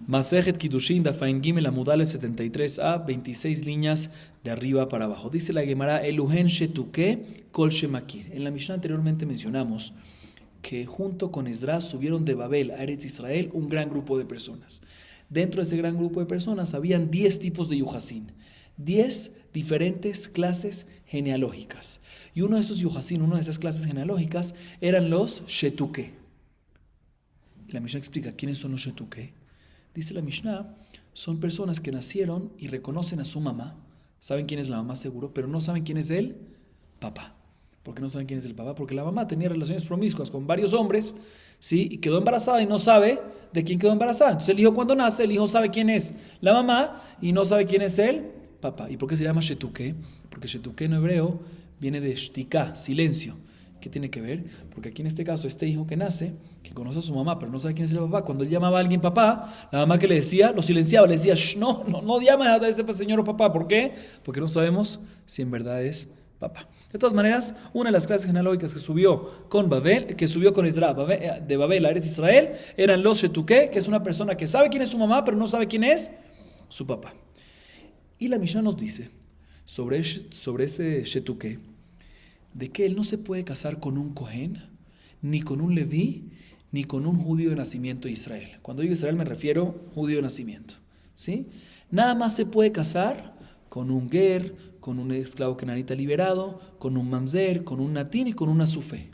Masejet Kiddushin, Dafaim Gimel, Amud Aleph 73a, 26 líneas de arriba para abajo. Dice la Gemara, Eluhen Shetuke Kol Shemakir. En la Mishnah anteriormente mencionamos que junto con Esdras subieron de Babel a Eretz Israel un gran grupo de personas. Dentro de ese gran grupo de personas habían 10 tipos de Yuhasin, 10 diferentes clases genealógicas. Y uno de esos Yuhasin, una de esas clases genealógicas, eran los Shetuke. La Mishnah explica quiénes son los Shetuke. Dice la Mishnah, son personas que nacieron y reconocen a su mamá, saben quién es la mamá seguro, pero no saben quién es el papá. ¿Por qué no saben quién es el papá? Porque la mamá tenía relaciones promiscuas con varios hombres, ¿sí? Y quedó embarazada y no sabe de quién quedó embarazada. Entonces el hijo cuando nace, el hijo sabe quién es la mamá y no sabe quién es el papá. ¿Y por qué se llama Shetuke? Porque Shetuke en hebreo viene de shtika, silencio. ¿Qué tiene que ver? Porque aquí en este caso, este hijo que nace, que conoce a su mamá, pero no sabe quién es el papá, cuando él llamaba a alguien papá, la mamá que le decía, lo silenciaba, le decía, no llames a ese señor o papá. ¿Por qué? Porque no sabemos si en verdad es papá. De todas maneras, una de las clases genealógicas que subió con Esdras de Babel a Eretz Israel, eran los Shetuke, que es una persona que sabe quién es su mamá, pero no sabe quién es su papá. Y la Mishnah nos dice, sobre ese Shetuke, de que él no se puede casar con un Cohen, ni con un Leví, ni con un judío de nacimiento de Israel. Cuando digo Israel me refiero judío de nacimiento, ¿sí? Nada más se puede casar con un ger, con un esclavo cananita liberado, con un mamzer, con un natín y con una sufé.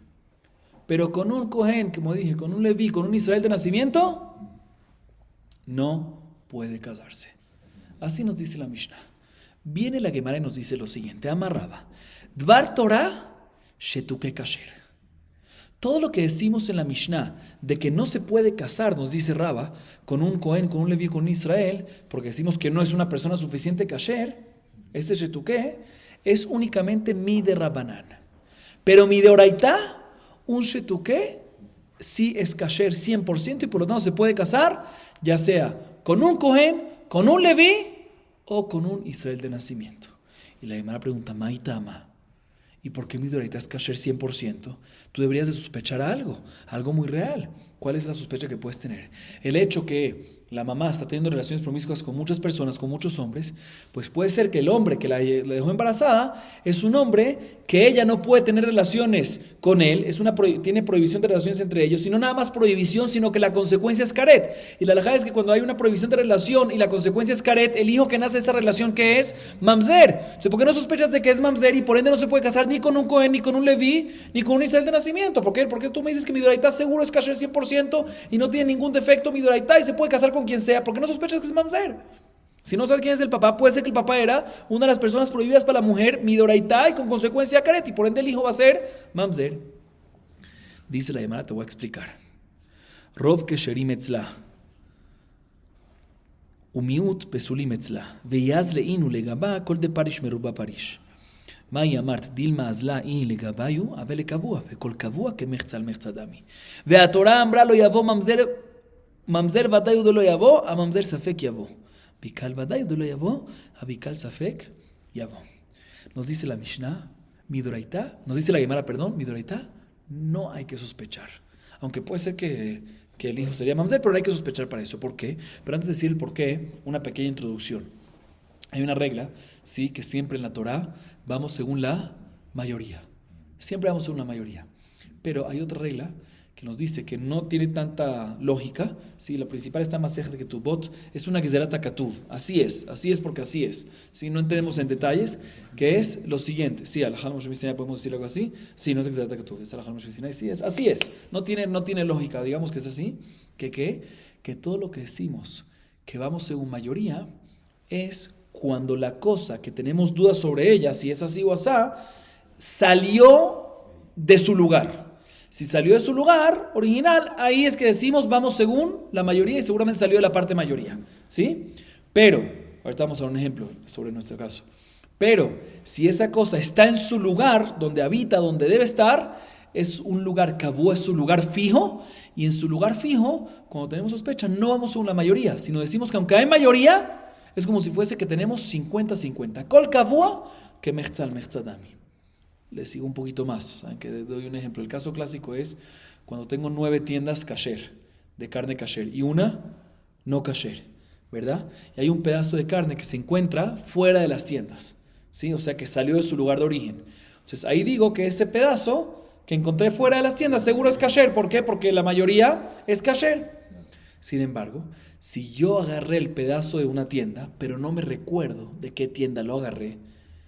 Pero con un Cohen, como dije, con un Leví, con un Israel de nacimiento, no puede casarse. Así nos dice la Mishnah. Viene la Gemara y nos dice lo siguiente, amarraba. Dvar Torah, Shetuke Kasher. Todo lo que decimos en la Mishnah de que no se puede casar, nos dice Raba, con un Cohen, con un Leví, con un Israel, porque decimos que no es una persona suficiente kasher, este Shetuke, es únicamente mi de Rabanán. Pero mi de Oraitá, un Shetuke, sí es kasher 100% y por lo tanto se puede casar, ya sea con un Cohen, con un Leví o con un Israel de nacimiento. Y la Gemara pregunta, Maitama, ¿y por qué mi doraita es kasher 100%? Tú deberías de sospechar algo muy real. ¿Cuál es la sospecha que puedes tener? El hecho que la mamá está teniendo relaciones promiscuas con muchas personas, con muchos hombres, pues puede ser que el hombre que la dejó embarazada es un hombre que ella no puede tener relaciones con él, tiene prohibición de relaciones entre ellos, y no nada más prohibición, sino que la consecuencia es caret. Y la halajá es que cuando hay una prohibición de relación y la consecuencia es caret, el hijo que nace de esta relación, ¿qué es? Mamzer. O sea, ¿por qué no sospechas de que es mamzer y por ende no se puede casar ni con un Cohen, ni con un Leví, ni con un Israel de nacimiento? ¿Por qué? Porque tú me dices que mi doraita seguro es kasher 100% y no tiene ningún defecto mi doraita y se puede casar con quien sea. ¿Por qué no sospechas que es mamzer? Si no sabes quién es el papá, puede ser que el papá era una de las personas prohibidas para la mujer, midoraitá, y con consecuencia caret, y por ende el hijo va a ser mamzer. Dice la Gemara, te voy a explicar. Rov kesherim etzla, umiut pesulim etzla, veyaz leinu legaba kol de parish meruba parish. Mai amart dilma azla in legabayu, ave lekavua, vekol kavua kemechza al mechza dami. והתורה אמרה לא יבוא ממזר ודאי ולא יבוא, הממזר ספק יבוא. Bikal Badai Udolo Yavo, Abikal Safek Yavo. Nos dice la Mishnah, Midoraita, nos dice la Gemara, perdón, Midoraita, no hay que sospechar. Aunque puede ser que el hijo sería mamzer, pero no hay que sospechar para eso. ¿Por qué? Pero antes de decir el por qué, una pequeña introducción. Hay una regla, sí, que siempre en la Torah vamos según la mayoría. Siempre vamos según la mayoría. Pero hay otra regla que nos dice que no tiene tanta lógica, ¿sí? La principal está más cerca de que tu bot es una Gezerata Katuv. Así es porque así es. ¿Sí? No entendemos en detalles, que es lo siguiente. Sí, Alajal Moshe Sinai podemos decir algo así. Sí, no es Gezerata Katuv, es Alajal Moshe Sinai. Sí, es, así es. No tiene lógica, digamos que es así. Que todo lo que decimos que vamos según mayoría es cuando la cosa que tenemos dudas sobre ella, si es así o asá, salió de su lugar. Si salió de su lugar original, ahí es que decimos vamos según la mayoría y seguramente salió de la parte mayoría, ¿sí? Pero, ahorita vamos a dar un ejemplo sobre nuestro caso. Pero, si esa cosa está en su lugar, donde habita, donde debe estar, es un lugar kabú, es su lugar fijo, y en su lugar fijo, cuando tenemos sospecha, no vamos según la mayoría, sino decimos que aunque hay mayoría, es como si fuese que tenemos 50-50. Kol kabú, que mechzal mechzadami. Les sigo un poquito más, ¿saben? Que doy un ejemplo. El caso clásico es cuando tengo 9 tiendas kasher, de carne kasher, y una no kasher, ¿verdad? Y hay un pedazo de carne que se encuentra fuera de las tiendas, ¿sí? O sea, que salió de su lugar de origen. Entonces, ahí digo que ese pedazo que encontré fuera de las tiendas seguro es kasher. ¿Por qué? Porque la mayoría es kasher. Sin embargo, si yo agarré el pedazo de una tienda, pero no me recuerdo de qué tienda lo agarré,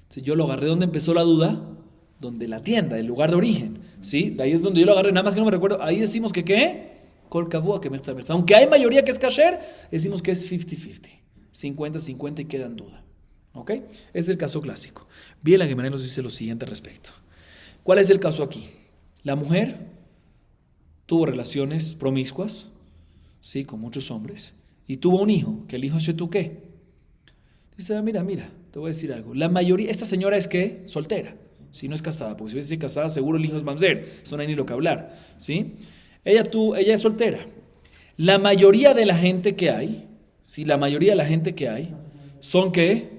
si yo lo agarré, ¿dónde empezó la duda? Donde la tienda, el lugar de origen, ¿sí? De ahí es donde yo lo agarré, nada más que no me recuerdo. Ahí decimos que ¿qué? Kol kavua que merza. Aunque hay mayoría que es kasher, decimos que es 50-50, 50-50 y queda en duda. ¿Ok? Es el caso clásico. Bien, la Gemara nos dice lo siguiente al respecto. ¿Cuál es el caso aquí? La mujer tuvo relaciones promiscuas, ¿sí? Con muchos hombres, y tuvo un hijo, que el hijo shetuqué. Dice, mira, te voy a decir algo. La mayoría, esta señora es ¿qué? Soltera, ¿sí? No es casada, porque si hubiese sido casada, seguro el hijo es mamzer. Eso no hay ni lo que hablar, ¿sí? Ella es soltera. La mayoría de la gente que hay, ¿sí? La mayoría de la gente que hay, ¿son qué?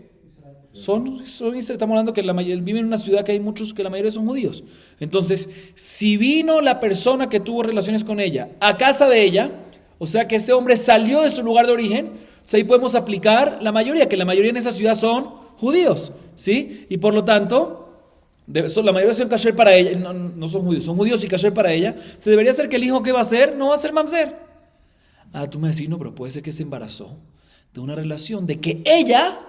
Estamos hablando que vive en una ciudad que hay muchos, que la mayoría son judíos. Entonces, si vino la persona que tuvo relaciones con ella a casa de ella, o sea que ese hombre salió de su lugar de origen, o sea, ahí podemos aplicar la mayoría, que la mayoría en esa ciudad son judíos, ¿sí? Y por lo tanto, la mayoría son kasher para ella, no son judíos y kasher para ella. Se debería ser que el hijo que va a ser, no va a ser mamzer. Tú me decís, no, pero puede ser que se embarazó de una relación de que ella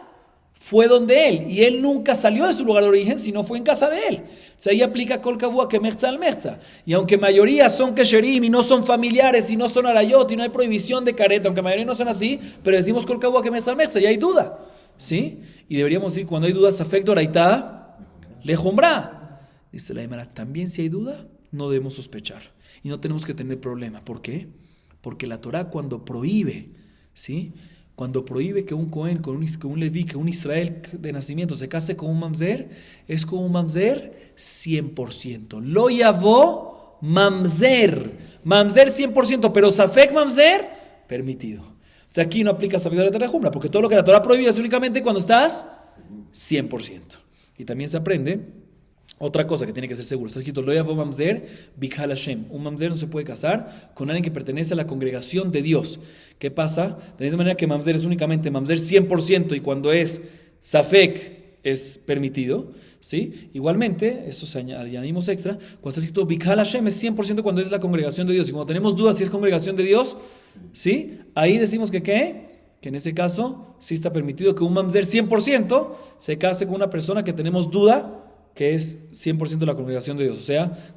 fue donde él, y él nunca salió de su lugar de origen, sino fue en casa de él. O sea, ahí aplica kol kavua que merza al merza. Y aunque mayoría son kesherim y no son familiares y no son arayot y no hay prohibición de careta, aunque mayoría no son así, pero decimos kol kavua que merza al merza y hay duda, ¿sí? Y deberíamos decir, cuando hay dudas, afecto oraitá lejumbra. Dice la Gemara, también si hay duda, no debemos sospechar y no tenemos que tener problema. ¿Por qué? Porque la Torah cuando prohíbe, ¿sí? Cuando prohíbe que un Cohen, que un Leví, que un Israel de nacimiento se case con un mamzer, es con un mamzer 100%. Lo yavó mamzer. Mamzer 100%, pero safek mamzer, permitido. O sea, aquí no aplica sabiduría de la jumbra, porque todo lo que la Torah prohíbe es únicamente cuando estás 100%. Y también se aprende otra cosa que tiene que ser seguro. Está escrito, lo yavó mamzer, bikhal Hashem. Un mamzer no se puede casar con alguien que pertenece a la congregación de Dios. ¿Qué pasa? De la misma manera que mamzer es únicamente mamzer 100% y cuando es safek es permitido, ¿sí? Igualmente, eso añadimos extra, cuando está escrito bikhal Hashem es 100% cuando es la congregación de Dios. Y cuando tenemos dudas si es congregación de Dios, ¿sí? Ahí decimos que ¿qué? Que en ese caso sí está permitido que un mamzer 100% se case con una persona que tenemos duda que es 100% la congregación de Dios. O sea,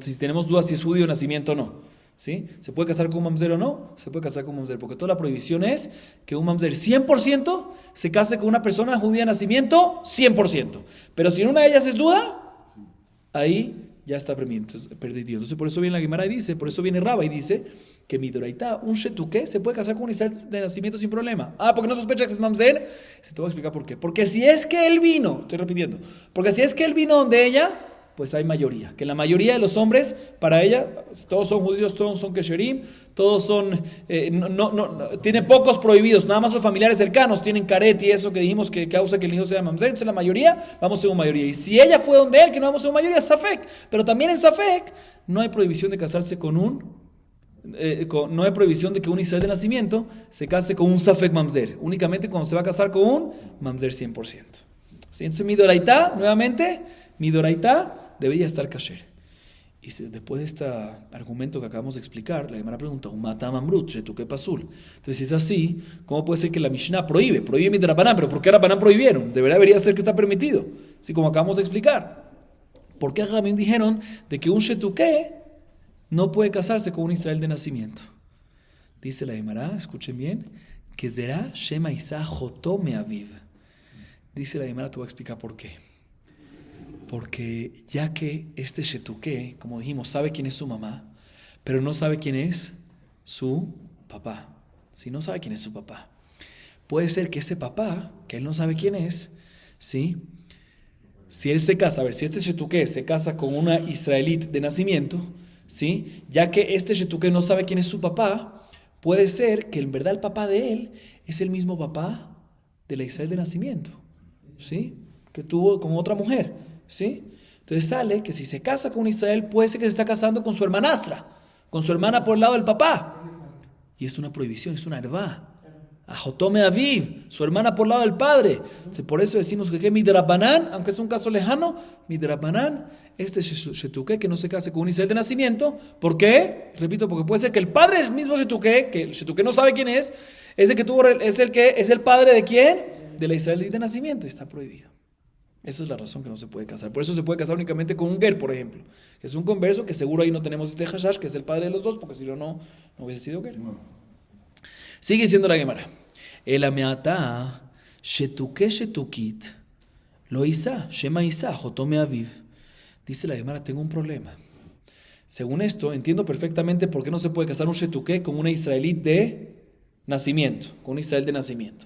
si tenemos dudas si es judío de nacimiento o no. ¿Sí? ¿Se puede casar con un mamzer o no? Se puede casar con un mamzer, porque toda la prohibición es que un mamzer 100% se case con una persona judía de nacimiento 100%. Pero si en una de ellas es duda, ahí ya está permitido. Entonces por eso viene la Gemara y dice, por eso viene Raba y dice que midoraita, un shetuque, se puede casar con un Israel de nacimiento sin problema. Porque no sospecha que es mamzer. Se te voy a explicar por qué. Porque si es que él vino, estoy repitiendo, porque si es que él vino donde ella, pues hay mayoría. Que la mayoría de los hombres, para ella, todos son judíos, todos son kesherim, todos son, tiene pocos prohibidos, nada más los familiares cercanos tienen caret y eso que dijimos que causa que el hijo sea mamzer. Entonces la mayoría, vamos a ser una mayoría. Y si ella fue donde él, que no vamos a ser una mayoría, safek. Pero también en safek no hay prohibición de casarse con no hay prohibición de que un Israel de nacimiento se case con un safek mamzer. Únicamente cuando se va a casar con un mamzer 100%. ¿Sí? Entonces mi doraitá, nuevamente, mi doraitá debería estar kasher. Y después de este argumento que acabamos de explicar, la Gemara pregunta, ¿tú qué pasul? Entonces, si es así, ¿cómo puede ser que la Mishnah prohíbe mi Rabanán? ¿Pero por qué Rabanán prohibieron? Debería ser que está permitido. Así como acabamos de explicar. ¿Por qué Ramín dijeron de que un shetuké no puede casarse con un Israel de nacimiento? Dice la Gemara, escuchen bien, que será Shema Isa Jotome Aviv. Dice la Gemara, te voy a explicar por qué. Porque ya que este shetuké, como dijimos, sabe quién es su mamá, pero no sabe quién es su papá. Si no sabe quién es su papá, puede ser que ese papá, que él no sabe quién es, ¿sí? Si él se casa, si este shetuké se casa con una israelita de nacimiento, ¿sí? Ya que este shetuké no sabe quién es su papá, puede ser que en verdad el papá de él es el mismo papá de la Israel de nacimiento, ¿sí? Que tuvo con otra mujer. ¿Sí? Entonces sale que si se casa con Israel, puede ser que se está casando con su hermanastra, con su hermana por el lado del papá. Y es una prohibición, es una hervá. Ajotome Aviv, su hermana por lado del padre. Entonces, por eso decimos que midrabanán, aunque es un caso lejano, midrabanán, este shetuké que no se case con un israel de nacimiento. ¿Por qué? Repito, porque puede ser que el padre del mismo shetuké, que el shetuké no sabe quién es el que tuvo, es el padre de quién, de la israelí de nacimiento, y está prohibido. Esa es la razón que no se puede casar. Por eso se puede casar únicamente con un ger, por ejemplo, que es un converso, que seguro ahí no tenemos este hashash, que es el padre de los dos, porque si no hubiese sido ger. Sigue diciendo la Gemara. El ameata shetuke shetukit lo isa, shema isa, jotome aviv. Dice la Gemara, tengo un problema. Según esto, entiendo perfectamente por qué no se puede casar un shetuke con una israelí de nacimiento, con un israel de nacimiento.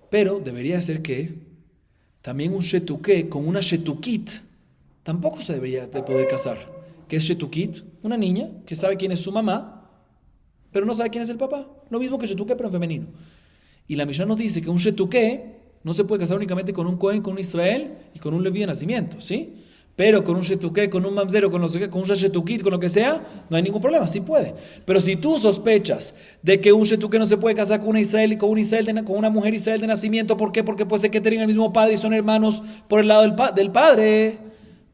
Pero debería ser que también un shetuke con una shetukit tampoco se debería de poder casar. ¿Qué es shetukit? Una niña que sabe quién es su mamá, pero no sabe quién es el papá. Lo mismo que shetuké, pero en femenino. Y la Mishnah nos dice que un shetuké no se puede casar únicamente con un Cohen, con un Israel y con un Leví de nacimiento, ¿sí? Pero con un shetuké, con un mamzero, con un shetukit, con lo que sea, no hay ningún problema, sí puede. Pero si tú sospechas de que un shetuké no se puede casar con una Israel y con una mujer Israel de nacimiento, ¿por qué? Porque puede ser que tengan el mismo padre y son hermanos por el lado del padre,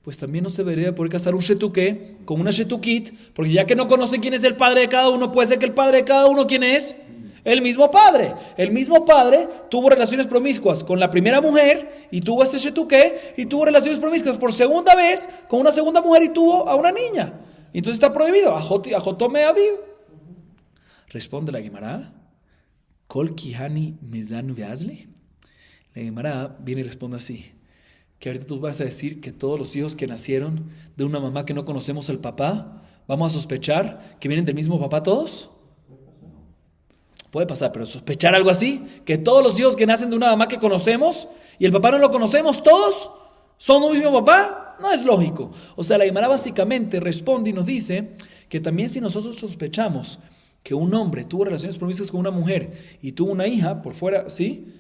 pues también no se debería poder casar un shetuké con una shetukit, porque ya que no conocen quién es el padre de cada uno, puede ser que el padre de cada uno, ¿quién es? El mismo padre. El mismo padre tuvo relaciones promiscuas con la primera mujer y tuvo este shetuké y tuvo relaciones promiscuas por segunda vez con una segunda mujer y tuvo a una niña. Entonces está prohibido. Ajotome aviv. Responde la Gemara. Kol kihani mezan veazli. La Gemara viene y responde así. Que ahorita tú vas a decir que todos los hijos que nacieron de una mamá que no conocemos al papá, vamos a sospechar que vienen del mismo papá todos. Puede pasar, pero sospechar algo así, que todos los hijos que nacen de una mamá que conocemos y el papá no lo conocemos, todos son un mismo papá, no es lógico. O sea, la Gemara básicamente responde y nos dice que también si nosotros sospechamos que un hombre tuvo relaciones promiscuas con una mujer y tuvo una hija por fuera, ¿sí?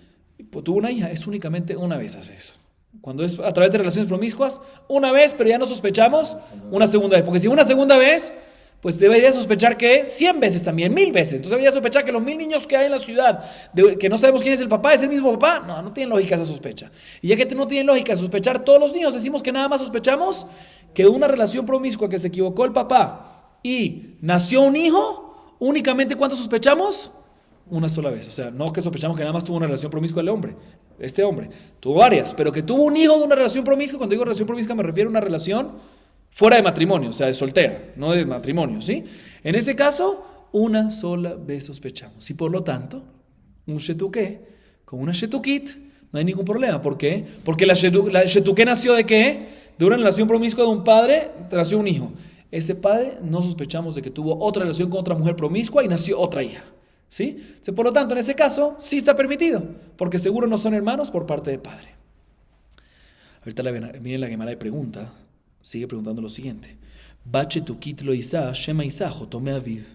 Tuvo una hija, es únicamente una vez hace eso. Cuando es a través de relaciones promiscuas, una vez, pero ya no sospechamos una segunda vez. Porque si una segunda vez, pues debería sospechar que 100 veces también, 1000 veces. Entonces debería sospechar que los 1000 niños que hay en la ciudad, que no sabemos quién es el papá, es el mismo papá. No tiene lógica esa sospecha. Y ya que no tiene lógica sospechar todos los niños, decimos que nada más sospechamos que una relación promiscua que se equivocó el papá y nació un hijo, únicamente ¿cuánto sospechamos? Una sola vez. O sea, no que sospechamos que nada más tuvo una relación promiscua el hombre. Este hombre tuvo varias, pero que tuvo un hijo de una relación promiscua. Cuando digo relación promiscua me refiero a una relación fuera de matrimonio, o sea, de soltera, no de matrimonio, ¿sí? En ese caso, una sola vez sospechamos. Y por lo tanto, un shetuké con una shetukit no hay ningún problema. ¿Por qué? Porque la shetuké nació ¿de qué? De una relación promiscua de un padre, nació un hijo. Ese padre no sospechamos de que tuvo otra relación con otra mujer promiscua y nació otra hija. ¿Sí? Entonces, por lo tanto, en ese caso, sí está permitido, porque seguro no son hermanos por parte de padre. Ahorita viene la Gemara y pregunta, sigue preguntando lo siguiente. Bache tukit lo isa, shema isa, jotome aviv.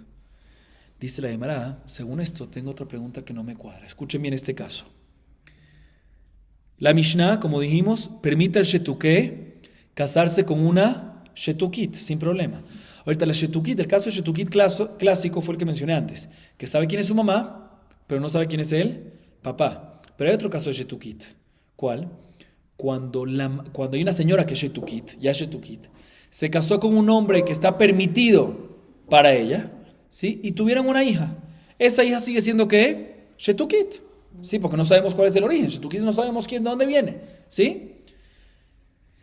Dice la Gemara, según esto, tengo otra pregunta que no me cuadra. Escuchen bien este caso. La Mishnah, como dijimos, permite al shetuké casarse con una shetukit, sin problema. Ahorita la shetukit, el caso de shetukit clásico fue el que mencioné antes, que sabe quién es su mamá, pero no sabe quién es él, papá. Pero hay otro caso de shetukit. ¿Cuál? Cuando hay una señora que es shetukit, ya shetukit, se casó con un hombre que está permitido para ella, ¿sí? Y tuvieron una hija. Esa hija sigue siendo ¿qué? Shetukit, ¿sí? Porque no sabemos cuál es el origen. Shetukit no sabemos de dónde viene, ¿sí?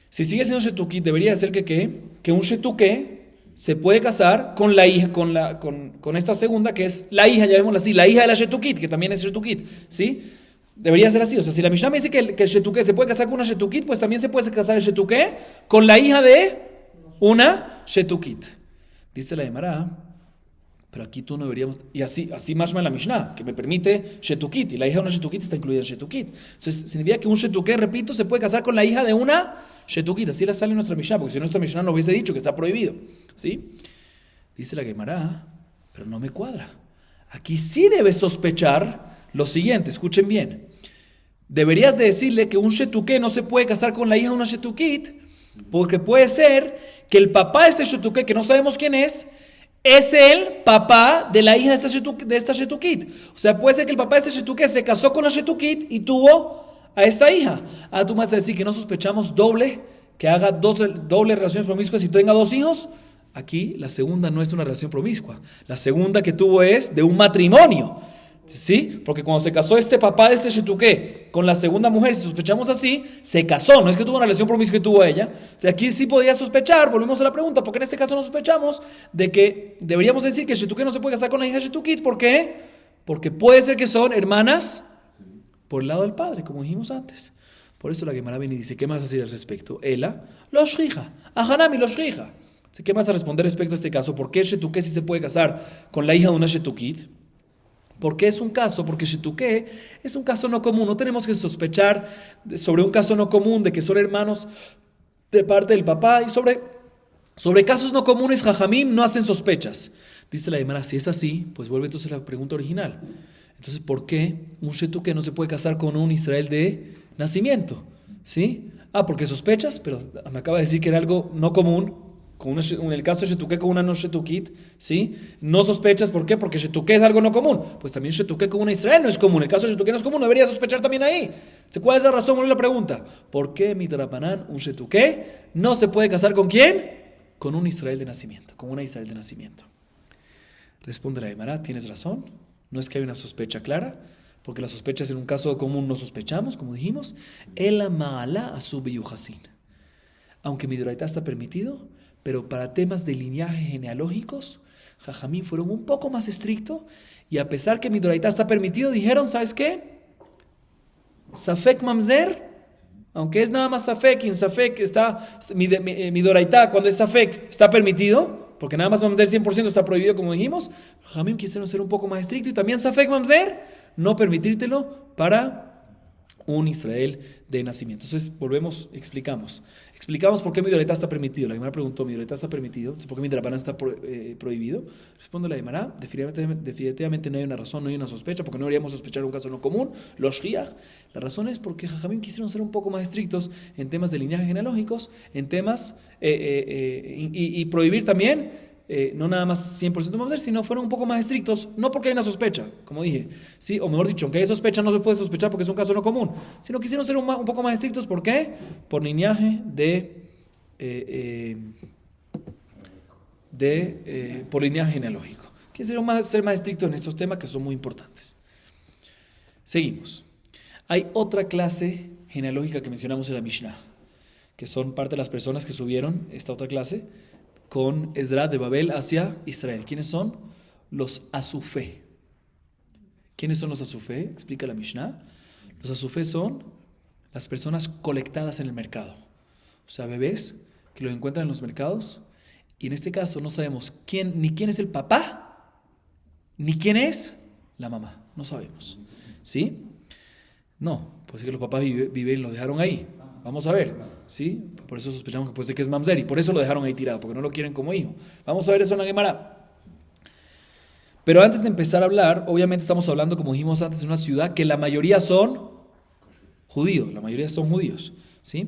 Si sigue siendo shetukit, debería ser que un shetuké se puede casar con la hija, con esta segunda, que es la hija, ya vemos así, la hija de la shetukit, que también es shetukit, ¿sí? Debería ser así. O sea, si la Mishnah me dice que el shetuké se puede casar con una shetukit, pues también se puede casar el shetuké con la hija de una shetukit. Dice la Gemara, pero aquí tú no deberíamos, y así mashma en la Mishnah, que me permite shetukit, y la hija de una shetukit está incluida en shetukit. Entonces, significa que un shetuké, repito, se puede casar con la hija de una shetukit. Así la sale en nuestra Mishnah, porque si nuestra Mishnah no hubiese dicho que está prohibido, ¿sí? Dice la Gemara, pero no me cuadra. Aquí sí debes sospechar lo siguiente, escuchen bien. Deberías de decirle que un shetuké no se puede casar con la hija de una shetukit, porque puede ser que el papá de este shetuké, que no sabemos quién es es el papá de la hija de esta Shetukit. O sea, puede ser que el papá de este Shetuket se casó con la Shetukit y tuvo a esta hija. Tú me vas a decir que no sospechamos que haga doble relaciones promiscuas y tenga 2 hijos. Aquí la segunda no es una relación promiscua. La segunda que tuvo es de un matrimonio. ¿Sí? Porque cuando se casó este papá de este Shetuké con la segunda mujer, si sospechamos así, se casó. No es que tuvo una relación promiscua que tuvo ella. O sea, aquí sí podría sospechar, volvemos a la pregunta, porque en este caso no sospechamos de que deberíamos decir que el Shetuké no se puede casar con la hija Shetukit. ¿Por qué? Porque puede ser que son hermanas por el lado del padre, como dijimos antes. Por eso la Gemara viene y dice, ¿qué más decir al respecto? Ela, los rija, ahanami los rija. ¿Qué más a responder respecto a este caso? ¿Por qué Shetuké sí se puede casar con la hija de una Shetukit? ¿Por qué es un caso? Porque Shetuké es un caso no común. No tenemos que sospechar sobre un caso no común de que son hermanos de parte del papá. Y sobre casos no comunes, Jajamim no hacen sospechas. Dice la Gemara, si es así, pues vuelve entonces la pregunta original. Entonces, ¿por qué un Shetuké no se puede casar con un Israel de nacimiento? ¿Sí? Porque sospechas, pero me acaba de decir que era algo no común. En el caso de Shetuké con una no Shetukit, ¿sí? No sospechas, ¿por qué? Porque Shetuké es algo no común. Pues también Shetuké con una Israel no es común. El caso de Shetuké no es común, no debería sospechar también ahí. ¿Cuál es la razón? Vuelve la pregunta. ¿Por qué Midrabanan, un Shetuké, no se puede casar con quién? Con un Israel de nacimiento, con una Israel de nacimiento. Responde la Gemara, ¿tienes razón? No es que haya una sospecha clara, porque las sospechas en un caso común no sospechamos, como dijimos. Ela ma'ala asubi yuhasin. Aunque Midoraita está permitido, pero para temas de linaje genealógicos, Jajamín fueron un poco más estrictos y a pesar que Midoraita está permitido, dijeron, ¿sabes qué? Safek mamzer, aunque es nada más Safek, y en Safek está Midoraita, cuando es Safek está permitido, porque nada más mamzer 100% está prohibido, como dijimos. Jajamín quisieron ser un poco más estricto y también Safek mamzer, no permitírtelo para un Israel de nacimiento. Entonces, explicamos por qué Midoraita está permitido. La Gemara preguntó, ¿Midoraita está permitido? ¿Por qué Midrabanan está prohibido? Responde la Gemara, definitivamente no hay una razón, no hay una sospecha, porque no deberíamos sospechar un caso no común, los Shriach. La razón es porque Jajamim quisieron ser un poco más estrictos en temas de linaje genealógicos, en temas, y prohibir también no nada más 100% mamzer, sino fueron un poco más estrictos, no porque hay una sospecha, como dije, ¿sí? O mejor dicho, aunque hay sospecha, no se puede sospechar porque es un caso no común, sino quisieron ser un poco más estrictos. ¿Por qué? Por linaje por linaje genealógico. Quisieron ser más estrictos en estos temas que son muy importantes. Seguimos. Hay otra clase genealógica que mencionamos en la Mishnah, que son parte de las personas que subieron esta otra clase con Esdras de Babel hacia Israel. ¿Quiénes son? Los Asufé. ¿Quiénes son los Asufé? Explica la Mishnah. Los Asufé son las personas colectadas en el mercado. O sea, bebés que los encuentran en los mercados. Y en este caso no sabemos ni quién es el papá, ni quién es la mamá. No sabemos. ¿Sí? No, puede ser que los papás viven y los dejaron ahí. Vamos a ver, ¿sí? Por eso sospechamos que puede ser que es mamzer y por eso lo dejaron ahí tirado, porque no lo quieren como hijo. Vamos a ver eso en la Gemara. Pero antes de empezar a hablar, obviamente estamos hablando, como dijimos antes, de una ciudad que la mayoría son judíos, ¿sí?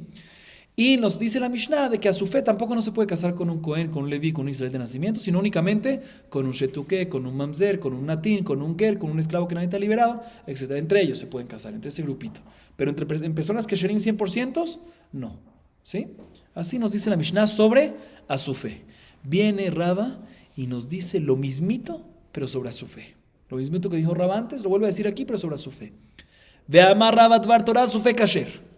Y nos dice la Mishnah de que a su fe tampoco no se puede casar con un Cohen, con un Leví, con un Israel de nacimiento, sino únicamente con un Shetuké, con un Mamzer, con un Natín, con un Ger, con un esclavo que nadie te ha liberado, etc. Entre ellos se pueden casar, entre ese grupito. Pero en personas que Sherim 100%, no. ¿Sí? Así nos dice la Mishnah sobre Asufé. Viene Raba y nos dice lo mismito, pero sobre Asufé. Lo mismito que dijo Raba antes, lo vuelve a decir aquí, pero sobre Asufé. Ve'amar Raba Dvar Torah Asufé Kasher.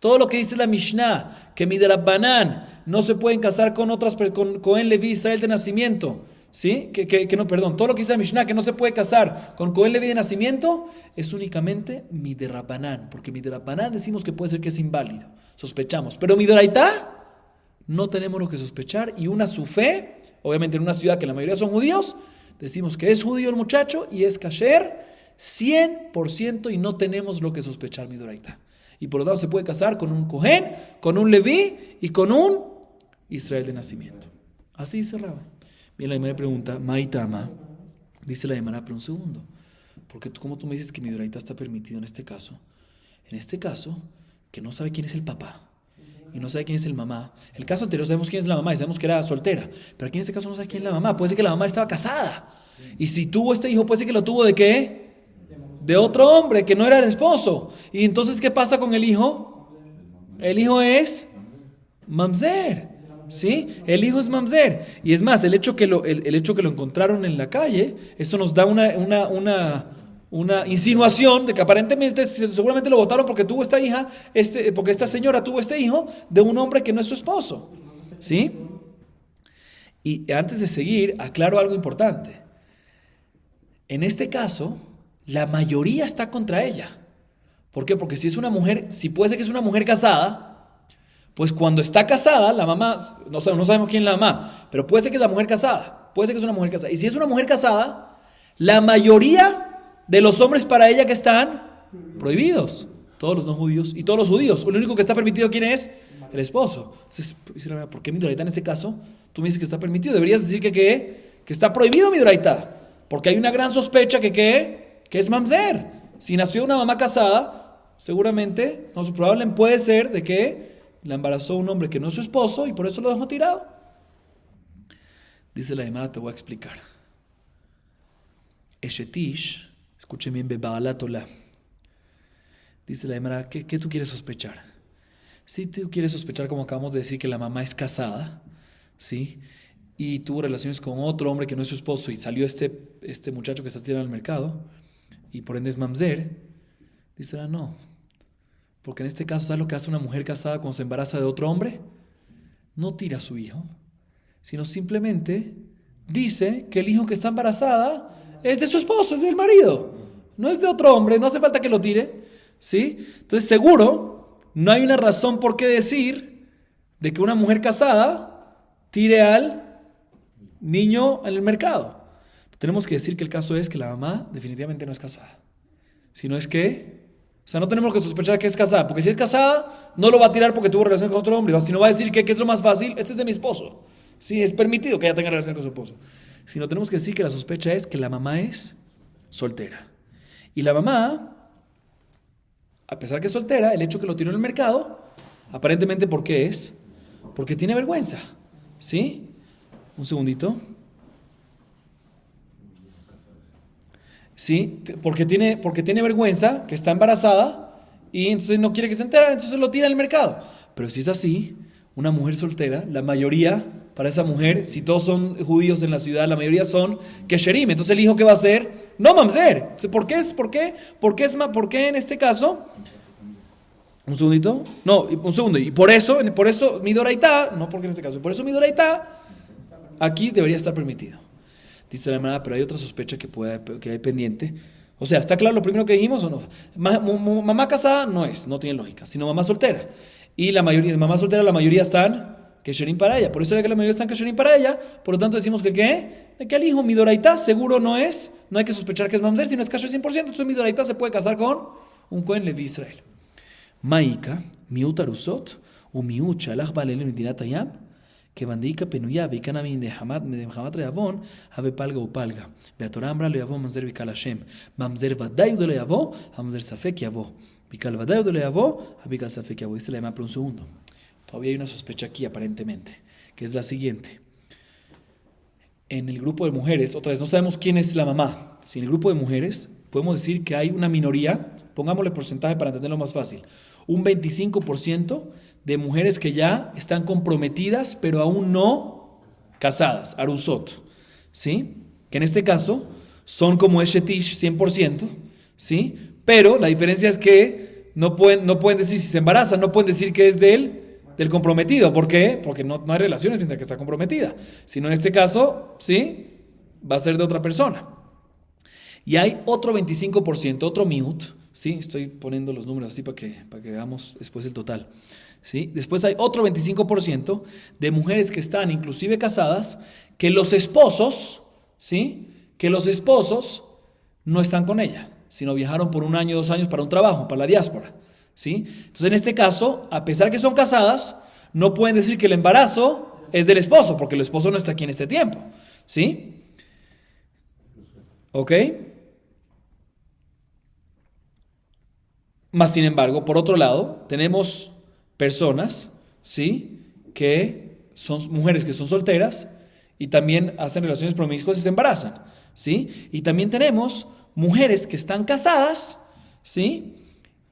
Todo lo que dice la Mishnah, que Midrabanan no se pueden casar con otras, con Cohen, Leví, Israel de nacimiento, ¿sí? Todo lo que dice la Mishnah, que no se puede casar con Cohen, Leví de nacimiento, es únicamente Midrabanan, porque Midrabanan decimos que puede ser que es inválido, sospechamos, pero Midoraita no tenemos lo que sospechar, y una Sufé, obviamente en una ciudad que la mayoría son judíos, decimos que es judío el muchacho y es kasher 100% y no tenemos lo que sospechar Midoraita. Y por lo tanto se puede casar con un Cohen, con un Leví y con un Israel de nacimiento. Así cerraba. Bien, la Gemara pregunta, Maitama, dice la Gemara, pero un segundo, porque ¿cómo tú me dices que Midoraita está permitido en este caso? En este caso, que no sabe quién es el papá y no sabe quién es el mamá. El caso anterior sabemos quién es la mamá y sabemos que era soltera. Pero aquí en este caso no sabe quién es la mamá. Puede ser que la mamá estaba casada. Y si tuvo este hijo, puede ser que lo tuvo ¿de qué? De otro hombre que no era el esposo. Y entonces, ¿qué pasa con el hijo? El hijo es mamzer. ¿Sí? El hijo es mamzer. Y es más, el hecho que lo encontraron en la calle, esto nos da una insinuación de que aparentemente seguramente lo votaron porque tuvo esta hija, porque esta señora tuvo este hijo de un hombre que no es su esposo. ¿Sí? Y antes de seguir, aclaro algo importante. En este caso, la mayoría está contra ella. ¿Por qué? Porque si es una mujer, si puede ser que es una mujer casada, pues cuando está casada, la mamá, no sabemos quién es la mamá, pero puede ser que es la mujer casada. Puede ser que es una mujer casada. Y si es una mujer casada, la mayoría de los hombres para ella que están prohibidos. Todos los no judíos y todos los judíos. Lo único que está permitido, ¿quién es? El esposo. Entonces, ¿por qué midoraita en este caso? Tú me dices que está permitido. Deberías decir que está prohibido midoraita. Porque hay una gran sospecha que es mamzer. Si nació una mamá casada, seguramente, probablemente puede ser de que la embarazó un hombre que no es su esposo y por eso lo dejó tirado. Dice la Gemara, te voy a explicar. Eshetish, escuchen bien, Bebalatola. Dice la Gemara, ¿qué tú quieres sospechar? Si tú quieres sospechar, como acabamos de decir, que la mamá es casada, ¿sí? Y tuvo relaciones con otro hombre que no es su esposo y salió este muchacho que está tirado al mercado y por ende es mamzer, dice no, porque en este caso, ¿sabes lo que hace una mujer casada cuando se embaraza de otro hombre? No tira a su hijo, sino simplemente dice que el hijo que está embarazada es de su esposo, es del marido, no es de otro hombre, no hace falta que lo tire, ¿sí? Entonces seguro no hay una razón por qué decir de que una mujer casada tire al niño en el mercado. Tenemos que decir que el caso es que la mamá definitivamente no es casada. Sino es que, no tenemos que sospechar que es casada, porque si es casada, no lo va a tirar porque tuvo relación con otro hombre, sino va a decir que es lo más fácil, este es de mi esposo. Sí, es permitido que ella tenga relación con su esposo. Sino tenemos que decir que la sospecha es que la mamá es soltera. Y la mamá, a pesar que es soltera, el hecho que lo tiró en el mercado, aparentemente, ¿por qué es? Porque tiene vergüenza. ¿Sí? Un segundito. Sí, porque tiene vergüenza, que está embarazada y entonces no quiere que se entere, entonces lo tira al mercado. Pero si es así, una mujer soltera, la mayoría, para esa mujer, si todos son judíos en la ciudad, la mayoría son kesherim. Entonces el hijo, ¿qué va a hacer? No mamzer. Entonces, ¿por qué en este caso? Un segundito. No, un segundo. Y por eso mi doraitá, no porque en este caso, por eso mi doraitá aquí debería estar permitido. Dice la hermana, pero hay otra sospecha que hay pendiente. O sea, ¿está claro lo primero que dijimos o no? Mamá casada no tiene lógica, sino mamá soltera. Y la mayoría están kesherim para ella. Por eso es que la mayoría están kesherim para ella. Por lo tanto decimos que el hijo midoraitá seguro no hay que sospechar que es mamzer, sino es kasher 100%. Entonces midoraitá se puede casar con un Cohen Levi Israel. Maika, miut arusot, u miut shalach balel medinat hayam. Que bandika penuya vikanami de Hamat reavon have palga o palga. Beatorah ambra lo yavo mamzer vikal Hashem. Mamzer vaday de lo yavo, mamzer safek yavo. Vikal vaday de lo yavo, vikal safek yavo. Dice la llama por un segundo. Todavía hay una sospecha aquí aparentemente, que es la siguiente. En el grupo de mujeres, otra vez no sabemos quién es la mamá. Si en el grupo de mujeres podemos decir que hay una minoría, pongámosle porcentaje para entenderlo más fácil. Un 25% de mujeres que ya están comprometidas, pero aún no casadas, arusot, ¿sí? Que en este caso son como Eshetish 100%, ¿sí? Pero la diferencia es que no pueden decir si se embarazan, no pueden decir que es del comprometido. ¿Por qué? Porque no hay relaciones mientras que está comprometida. Sino en este caso, ¿sí? Va a ser de otra persona. Y hay otro 25%, otro miut, ¿sí? Estoy poniendo los números así para que veamos después el total. ¿Sí? Después hay otro 25% de mujeres que están inclusive casadas, que los esposos, ¿sí? Que los esposos no están con ella, sino viajaron por 1 año, 2 años para un trabajo, para la diáspora, ¿sí? Entonces en este caso, a pesar que son casadas, no pueden decir que el embarazo es del esposo, porque el esposo no está aquí en este tiempo, ¿sí? ¿Ok? Más sin embargo, por otro lado, tenemos personas, ¿sí? Que son mujeres que son solteras y también hacen relaciones promiscuas y se embarazan, ¿sí? Y también tenemos mujeres que están casadas, ¿sí?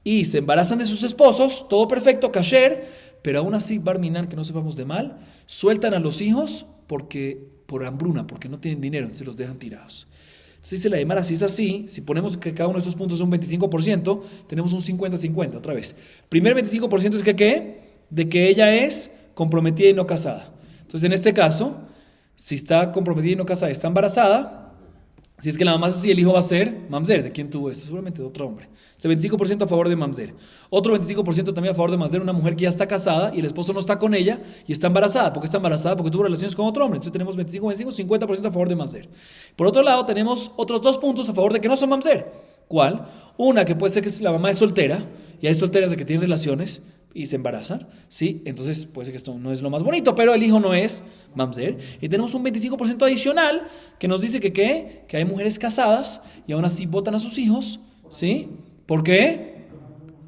Y se embarazan de sus esposos, todo perfecto, kasher, pero aún así, bar minan, que no sepamos de mal, sueltan a los hijos por hambruna, porque no tienen dinero, se los dejan tirados. Entonces dice la Gemara, si es así, si ponemos que cada uno de estos puntos es un 25%, tenemos un 50-50 otra vez. Primer 25% es que ¿qué? De que ella es comprometida y no casada. Entonces en este caso, si está comprometida y no casada y está embarazada, si es que la mamá es así, el hijo va a ser mamzer. ¿De quién tuvo esto? Seguramente de otro hombre. Ese 25% a favor de mamzer. Otro 25% también a favor de mamzer, una mujer que ya está casada y el esposo no está con ella y está embarazada. ¿Por qué está embarazada? Porque tuvo relaciones con otro hombre. Entonces tenemos 50% a favor de mamzer. Por otro lado, tenemos otros 2 puntos a favor de que no son mamzer. ¿Cuál? Una, que puede ser que la mamá es soltera y hay solteras de que tienen relaciones y se embarazan, ¿sí? Entonces puede ser que esto no es lo más bonito, pero el hijo no es mamzer. Y tenemos un 25% adicional que nos dice que hay mujeres casadas y aún así botan a sus hijos, ¿sí? ¿Por qué?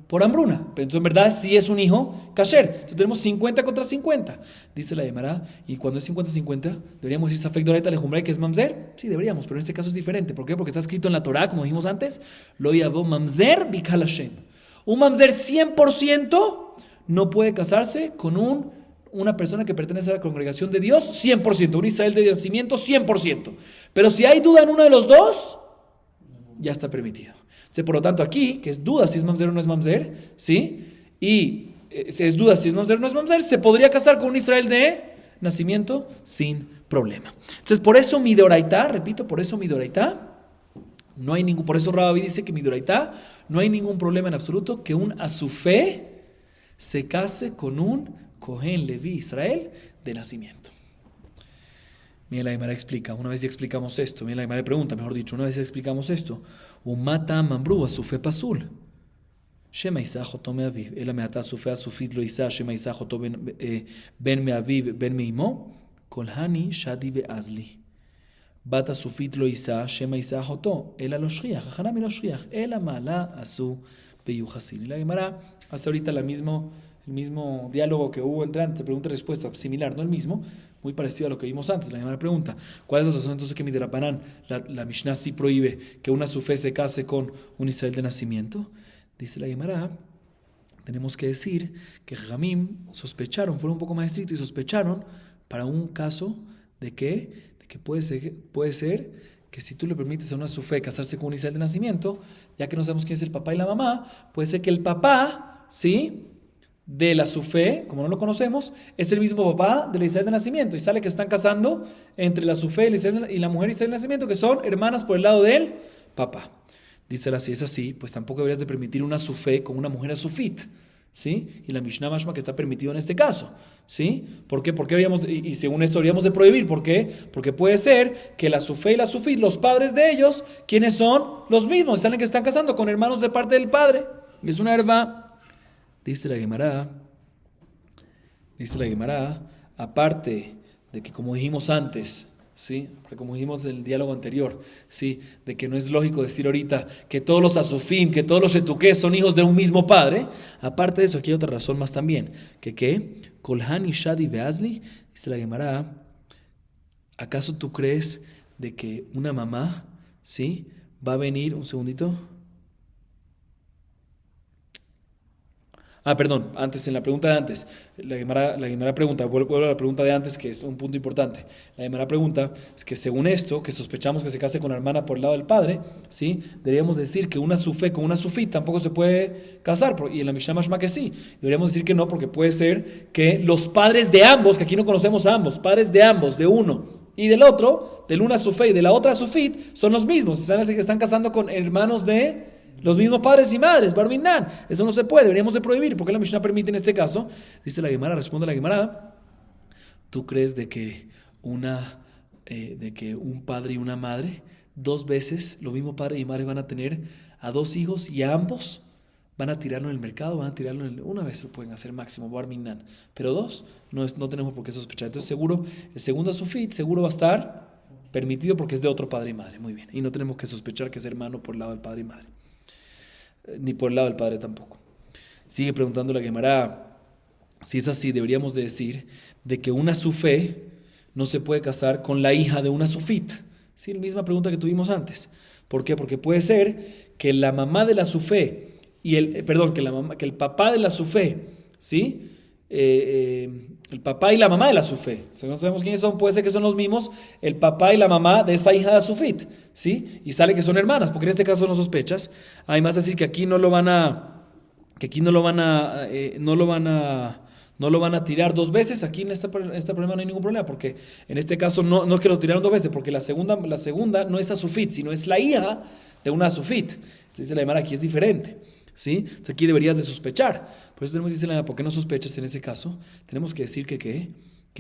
Por hambruna. Pero entonces en verdad sí es un hijo kasher. Entonces tenemos 50 contra 50, dice la Gemara. Y cuando es 50-50, deberíamos decir Safek Doraita Lejumray, que es mamzer. Sí, deberíamos, pero en este caso es diferente. ¿Por qué? Porque está escrito en la Torah, como dijimos antes, lo yavo mamzer bikal Hashem. Un mamzer 100% no puede casarse con una persona que pertenece a la congregación de Dios 100%, un Israel de nacimiento 100%. Pero si hay duda en uno de los dos, ya está permitido. Entonces, por lo tanto, aquí, que es duda si es mamzer o no es mamzer, ¿sí? Y es duda si es mamzer o no es mamzer, se podría casar con un Israel de nacimiento sin problema. Entonces, por eso mi doraitá, repito, por eso mi doraitá, no hay ningún, por eso Rabbi dice que mi doraitá, no hay ningún problema en absoluto que un asufé se case con un Cohen Leví Israel de nacimiento. Miren, la Gemara explica, una vez ya explicamos esto, miren, la Gemara pregunta, mejor dicho, una vez ya explicamos esto, Umata Mambrú Asufé Pasul, Shema Isah Joto Meaviv, Ela Meata Asufé Asufit Lo Isah, Shema Isah Joto Ben Meaviv, Ben Meimo, Kolhani Shadi Veazli. Bat Asufit Lo Isah, Shema Isah Joto, Ela Lo Shriach, Hanami Lo Shriach, Ela Mala Asu Beyuhasin. Y la Gemara hace ahorita el mismo diálogo que hubo entre antes, pregunta y respuesta, similar, no el mismo, muy parecido a lo que vimos antes. La Gemara pregunta, ¿cuál es la razón entonces que mi Derapanán, la Mishnah sí prohíbe que una sufé se case con un Israel de nacimiento? Dice la Gemara, tenemos que decir que Jamim sospecharon, fueron un poco más estrictos y sospecharon para un caso de que puede ser que si tú le permites a una sufé casarse con un Israel de nacimiento, ya que no sabemos quién es el papá y la mamá, puede ser que el papá, ¿sí?, de la sufé, como no lo conocemos, es el mismo papá de la Israel de nacimiento, y sale que están casando entre la sufé y la mujer Israel de nacimiento, que son hermanas por el lado del papá. Dice si es así, pues tampoco deberías de permitir una sufé con una mujer asufit, ¿sí? Y la Mishnah mashma que está permitido en este caso, ¿sí? ¿Por qué? Y según esto deberíamos de prohibir, ¿por qué? Porque puede ser que la sufé y la sufit, los padres de ellos, ¿quiénes son? Los mismos, salen que están casando con hermanos de parte del padre, y es una herba. Dice la Gemara, aparte de que como dijimos antes, ¿sí?, porque como dijimos en el diálogo anterior, ¿sí?, de que no es lógico decir ahorita que todos los asufim, que todos los shetuqués son hijos de un mismo padre, aparte de eso aquí hay otra razón más también, que Kolhani Shadi Veazli, dice la Gemara, ¿acaso tú crees de que una mamá, ¿sí?, va a venir, un segundito? Perdón, antes, en la pregunta de antes, la Gemara pregunta, vuelvo a la pregunta de antes, que es un punto importante. La Gemara pregunta, es que según esto, que sospechamos que se case con la hermana por el lado del padre, ¿sí?, deberíamos decir que una sufé con una sufit tampoco se puede casar, y en la Mishnah Mashma que sí. Deberíamos decir que no, porque puede ser que los padres de ambos, que aquí no conocemos a ambos, padres de ambos, de uno y del otro, del una sufé y de la otra sufit, son los mismos, que están casando con hermanos de los mismos padres y madres, Bar Minan. Eso no se puede, deberíamos de prohibir. ¿Por qué la Mishnah permite en este caso? Dice la Gemara, responde la Gemara, ¿tú crees de que un padre y una madre, 2 veces, lo mismo padre y madre van a tener a 2 hijos y a ambos van a tirarlo en el mercado, una vez lo pueden hacer máximo, Bar Minan, pero 2 no tenemos por qué sospechar. Entonces seguro, el segundo sufit seguro va a estar permitido porque es de otro padre y madre, muy bien, y no tenemos que sospechar que es hermano por el lado del padre y madre. Ni por el lado del padre tampoco. Sigue preguntando la Gemara, Si es así, deberíamos de decir de que una sufé no se puede casar con la hija de una sufit. Sí, la misma pregunta que tuvimos antes. ¿Por qué? Porque puede ser que la mamá de la sufé y que el papá de la sufé, ¿sí? El papá y la mamá de la sufé. Si no sabemos quiénes son, puede ser que son los mismos, el papá y la mamá de esa hija de sufit, ¿sí? Y sale que son hermanas, porque en este caso no sospechas. Además, decir que aquí no lo van a tirar dos veces. Aquí en este problema no hay ningún problema, porque en este caso no es que lo tiraron dos veces, porque la segunda no es Asufit, sino es la hija de una Asufit. Entonces dice la Gemara, aquí es diferente, ¿sí? Entonces aquí deberías de sospechar. Por eso tenemos que decir la Gemara, ¿por qué no sospechas en ese caso? Tenemos que decir que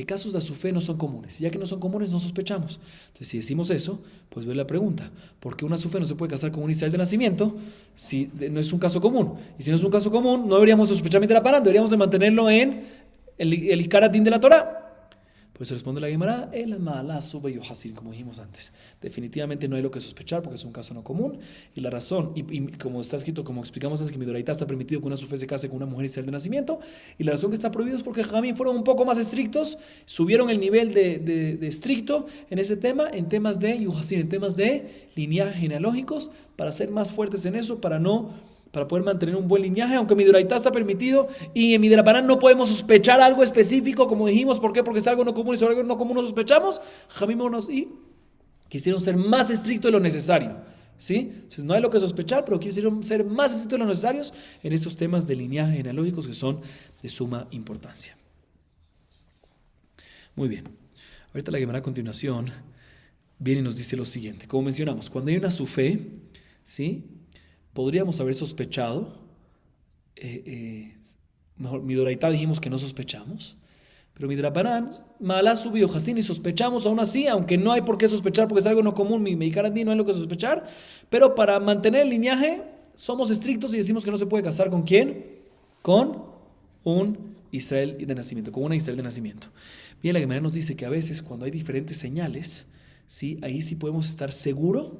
casos de Asufé no son comunes. Y ya que no son comunes, no sospechamos. Entonces, si decimos eso, pues ve la pregunta: ¿por qué una Asufé no se puede casar con un Israel de nacimiento si no es un caso común? Y si no es un caso común, no deberíamos sospechar mientras paran, deberíamos de mantenerlo en el Ikaratín de la Torah. Pues responde la Gemara, el mala sube yohasin, como dijimos antes. Definitivamente no hay lo que sospechar porque es un caso no común. Y la razón, y como está escrito, como explicamos antes, que Midoraita está permitido que una sufé se case con una mujer israel de nacimiento. Y la razón que está prohibido es porque Jamín fueron un poco más estrictos, subieron el nivel de estricto en ese tema, en temas de yohasin, en temas de lineajes genealógicos, para ser más fuertes en eso, para poder mantener un buen linaje, aunque Midoraita está permitido, y en Midrabanan no podemos sospechar algo específico, como dijimos. ¿Por qué? Porque es algo no común, y sobre algo no común no sospechamos. Jamímonos y quisieron ser más estrictos de lo necesario, ¿sí? Entonces no hay lo que sospechar, pero quisieron ser más estrictos de lo necesarios en esos temas de linaje genealógicos que son de suma importancia. Muy bien. Ahorita la Gemara a continuación viene y nos dice lo siguiente. Como mencionamos, cuando hay una sufé, ¿sí?, podríamos haber sospechado, mejor, Midoraita dijimos que no sospechamos, pero Midrabanan, Malá subió Jastín y sospechamos aún así, aunque no hay por qué sospechar porque es algo no común, Meikarat no hay lo que sospechar, pero para mantener el linaje somos estrictos y decimos que no se puede casar ¿con quién? Con un Israel de nacimiento, con una Israel de nacimiento. Bien, la Gemara nos dice que a veces cuando hay diferentes señales, ¿sí?, ahí sí podemos estar seguros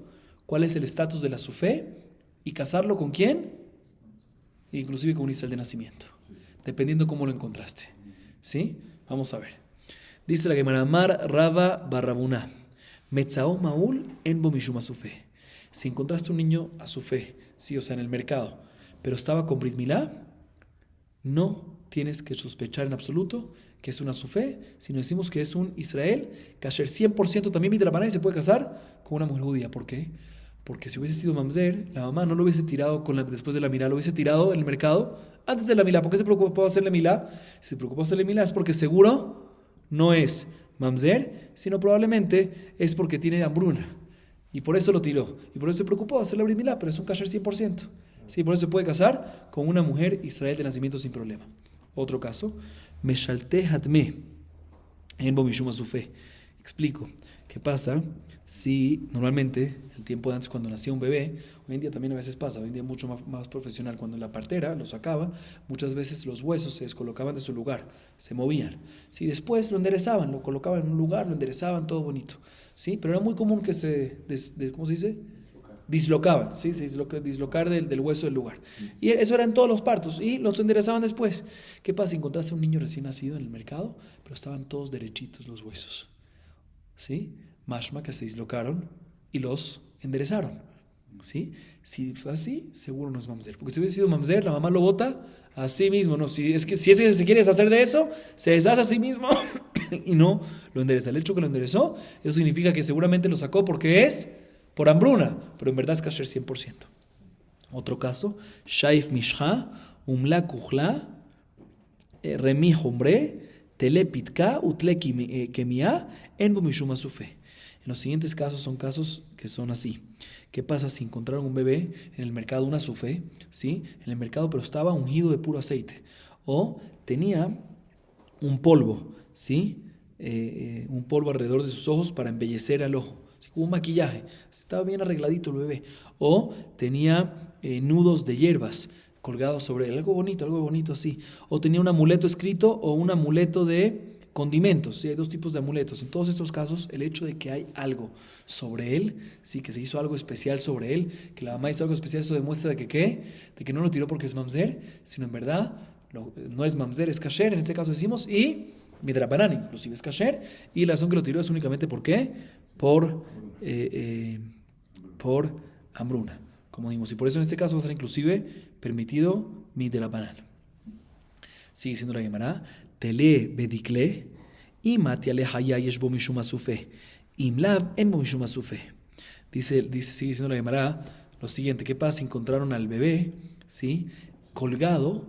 cuál es el estatus de la sufé y casarlo ¿con quién? Inclusive con un Israel de nacimiento, dependiendo cómo lo encontraste, ¿sí? Vamos a ver. Dice la Gemara, Mar Rava Barrabuná, Metzao Maul en Bomishuma Sufé. Si encontraste un niño a su fe, sí, o sea, en el mercado, pero estaba con Brit Milá, no tienes que sospechar en absoluto que es una sufé, sino decimos que es un Israel, kasher 100%, también Midrabanan, y se puede casar con una mujer judía. ¿Por qué? Porque si hubiese sido mamzer, la mamá no lo hubiese tirado después de la milá, lo hubiese tirado en el mercado antes de la milá. ¿Por qué se preocupó hacerle milá? Si se preocupó hacerle milá es porque seguro no es mamzer, sino probablemente es porque tiene hambruna. Y por eso lo tiró. Y por eso se preocupó de hacerle abrir milá, pero es un kasher 100%. Sí, por eso se puede casar con una mujer Israel de nacimiento sin problema. Otro caso, Meshalte Hatme en Bomishuma Sufé. Explico. ¿Qué pasa si normalmente, el tiempo de antes cuando nacía un bebé, hoy en día también a veces pasa, hoy en día mucho más profesional, cuando la partera lo sacaba, muchas veces los huesos se descolocaban de su lugar, se movían. ¿Sí? Después lo enderezaban, lo colocaban en un lugar, lo enderezaban, todo bonito. ¿Sí? Pero era muy común que ¿cómo se dice? Dislocaban, ¿sí? Dislocar del hueso del lugar. Y eso era en todos los partos, y los enderezaban después. ¿Qué pasa si encontraste a un niño recién nacido en el mercado, pero estaban todos derechitos los huesos? ¿Sí? Mashma, que se dislocaron y los enderezaron, ¿sí? Si fue así, seguro no es mamzer, porque si hubiese sido mamzer, la mamá lo bota a sí mismo, ¿no? Si es que se quiere deshacer de eso, se deshace a sí mismo y no lo endereza. El hecho que lo enderezó, eso significa que seguramente lo sacó porque es por hambruna, pero en verdad es kasher 100%. Otro caso, Shaif Mishha, Umla Kuchla, Remi Hombre, Telepitka, Utle Kemia, en Bomishuma Sufé. En los siguientes casos son casos que son así. ¿Qué pasa si encontraron un bebé en el mercado, una sufé, ¿sí?, en el mercado, pero estaba ungido de puro aceite? O tenía un polvo, ¿sí?, un polvo alrededor de sus ojos para embellecer al ojo, así como un maquillaje. Estaba bien arregladito el bebé. O tenía nudos de hierbas colgados sobre él, algo bonito así. O tenía un amuleto escrito o un amuleto de condimentos, ¿sí? Hay dos tipos de amuletos. En todos estos casos, el hecho de que hay algo sobre él, sí, que se hizo algo especial sobre él, que la mamá hizo algo especial, eso demuestra de que no lo tiró porque es mamzer, sino en verdad no es mamzer, es kasher, en este caso decimos, y midrabanan, inclusive es kasher, y la razón que lo tiró es únicamente ¿por qué? Por hambruna, como dijimos, y por eso en este caso va a ser inclusive permitido midrabanan. Sigue diciendo la Gemara, tele bedikle, y matiale haya yeshbo mishum asufé, imlav en bo mishum asufé. Sigue diciendo la Gemara lo siguiente, ¿qué pasa si encontraron al bebé, ¿sí?, colgado,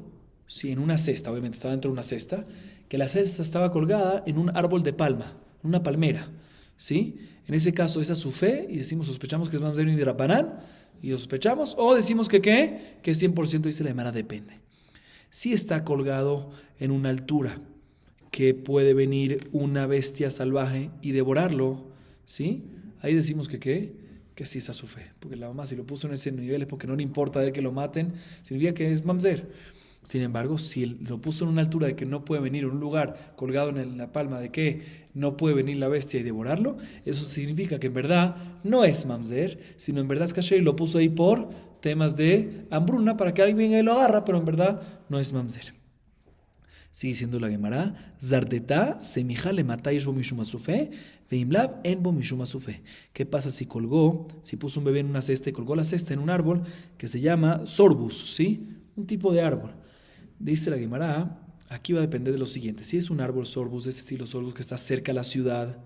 ¿sí?, en una cesta? Obviamente estaba dentro de una cesta, que la cesta estaba colgada en un árbol de palma, en una palmera, ¿sí? En ese caso es asufé y decimos, sospechamos que es mamzer y rapanán, y lo sospechamos, o decimos que ¿qué? Que 100% dice la Gemara, depende. Si está colgado en una altura que puede venir una bestia salvaje y devorarlo, ¿sí? Ahí decimos que ¿qué? Que sí está su fe, porque la mamá si lo puso en ese nivel es porque no le importa de que lo maten, significa que es mamzer. Sin embargo, si él lo puso en una altura de que no puede venir, en un lugar colgado en la palma de que no puede venir la bestia y devorarlo, eso significa que en verdad no es mamzer, sino en verdad es kasher y lo puso ahí por temas de hambruna para que alguien venga y lo agarra, pero en verdad no es mamzer. Sigue diciendo la Gemara, Zardeta semija le matáis bo mishum asufé, veimlav en bo mishum asufé. ¿Qué pasa si puso un bebé en una cesta y colgó la cesta en un árbol que se llama sorbus, ¿sí? Un tipo de árbol. Dice la Gemara, aquí va a depender de lo siguiente. Si es un árbol sorbus, de ese estilo sorbus que está cerca de la ciudad,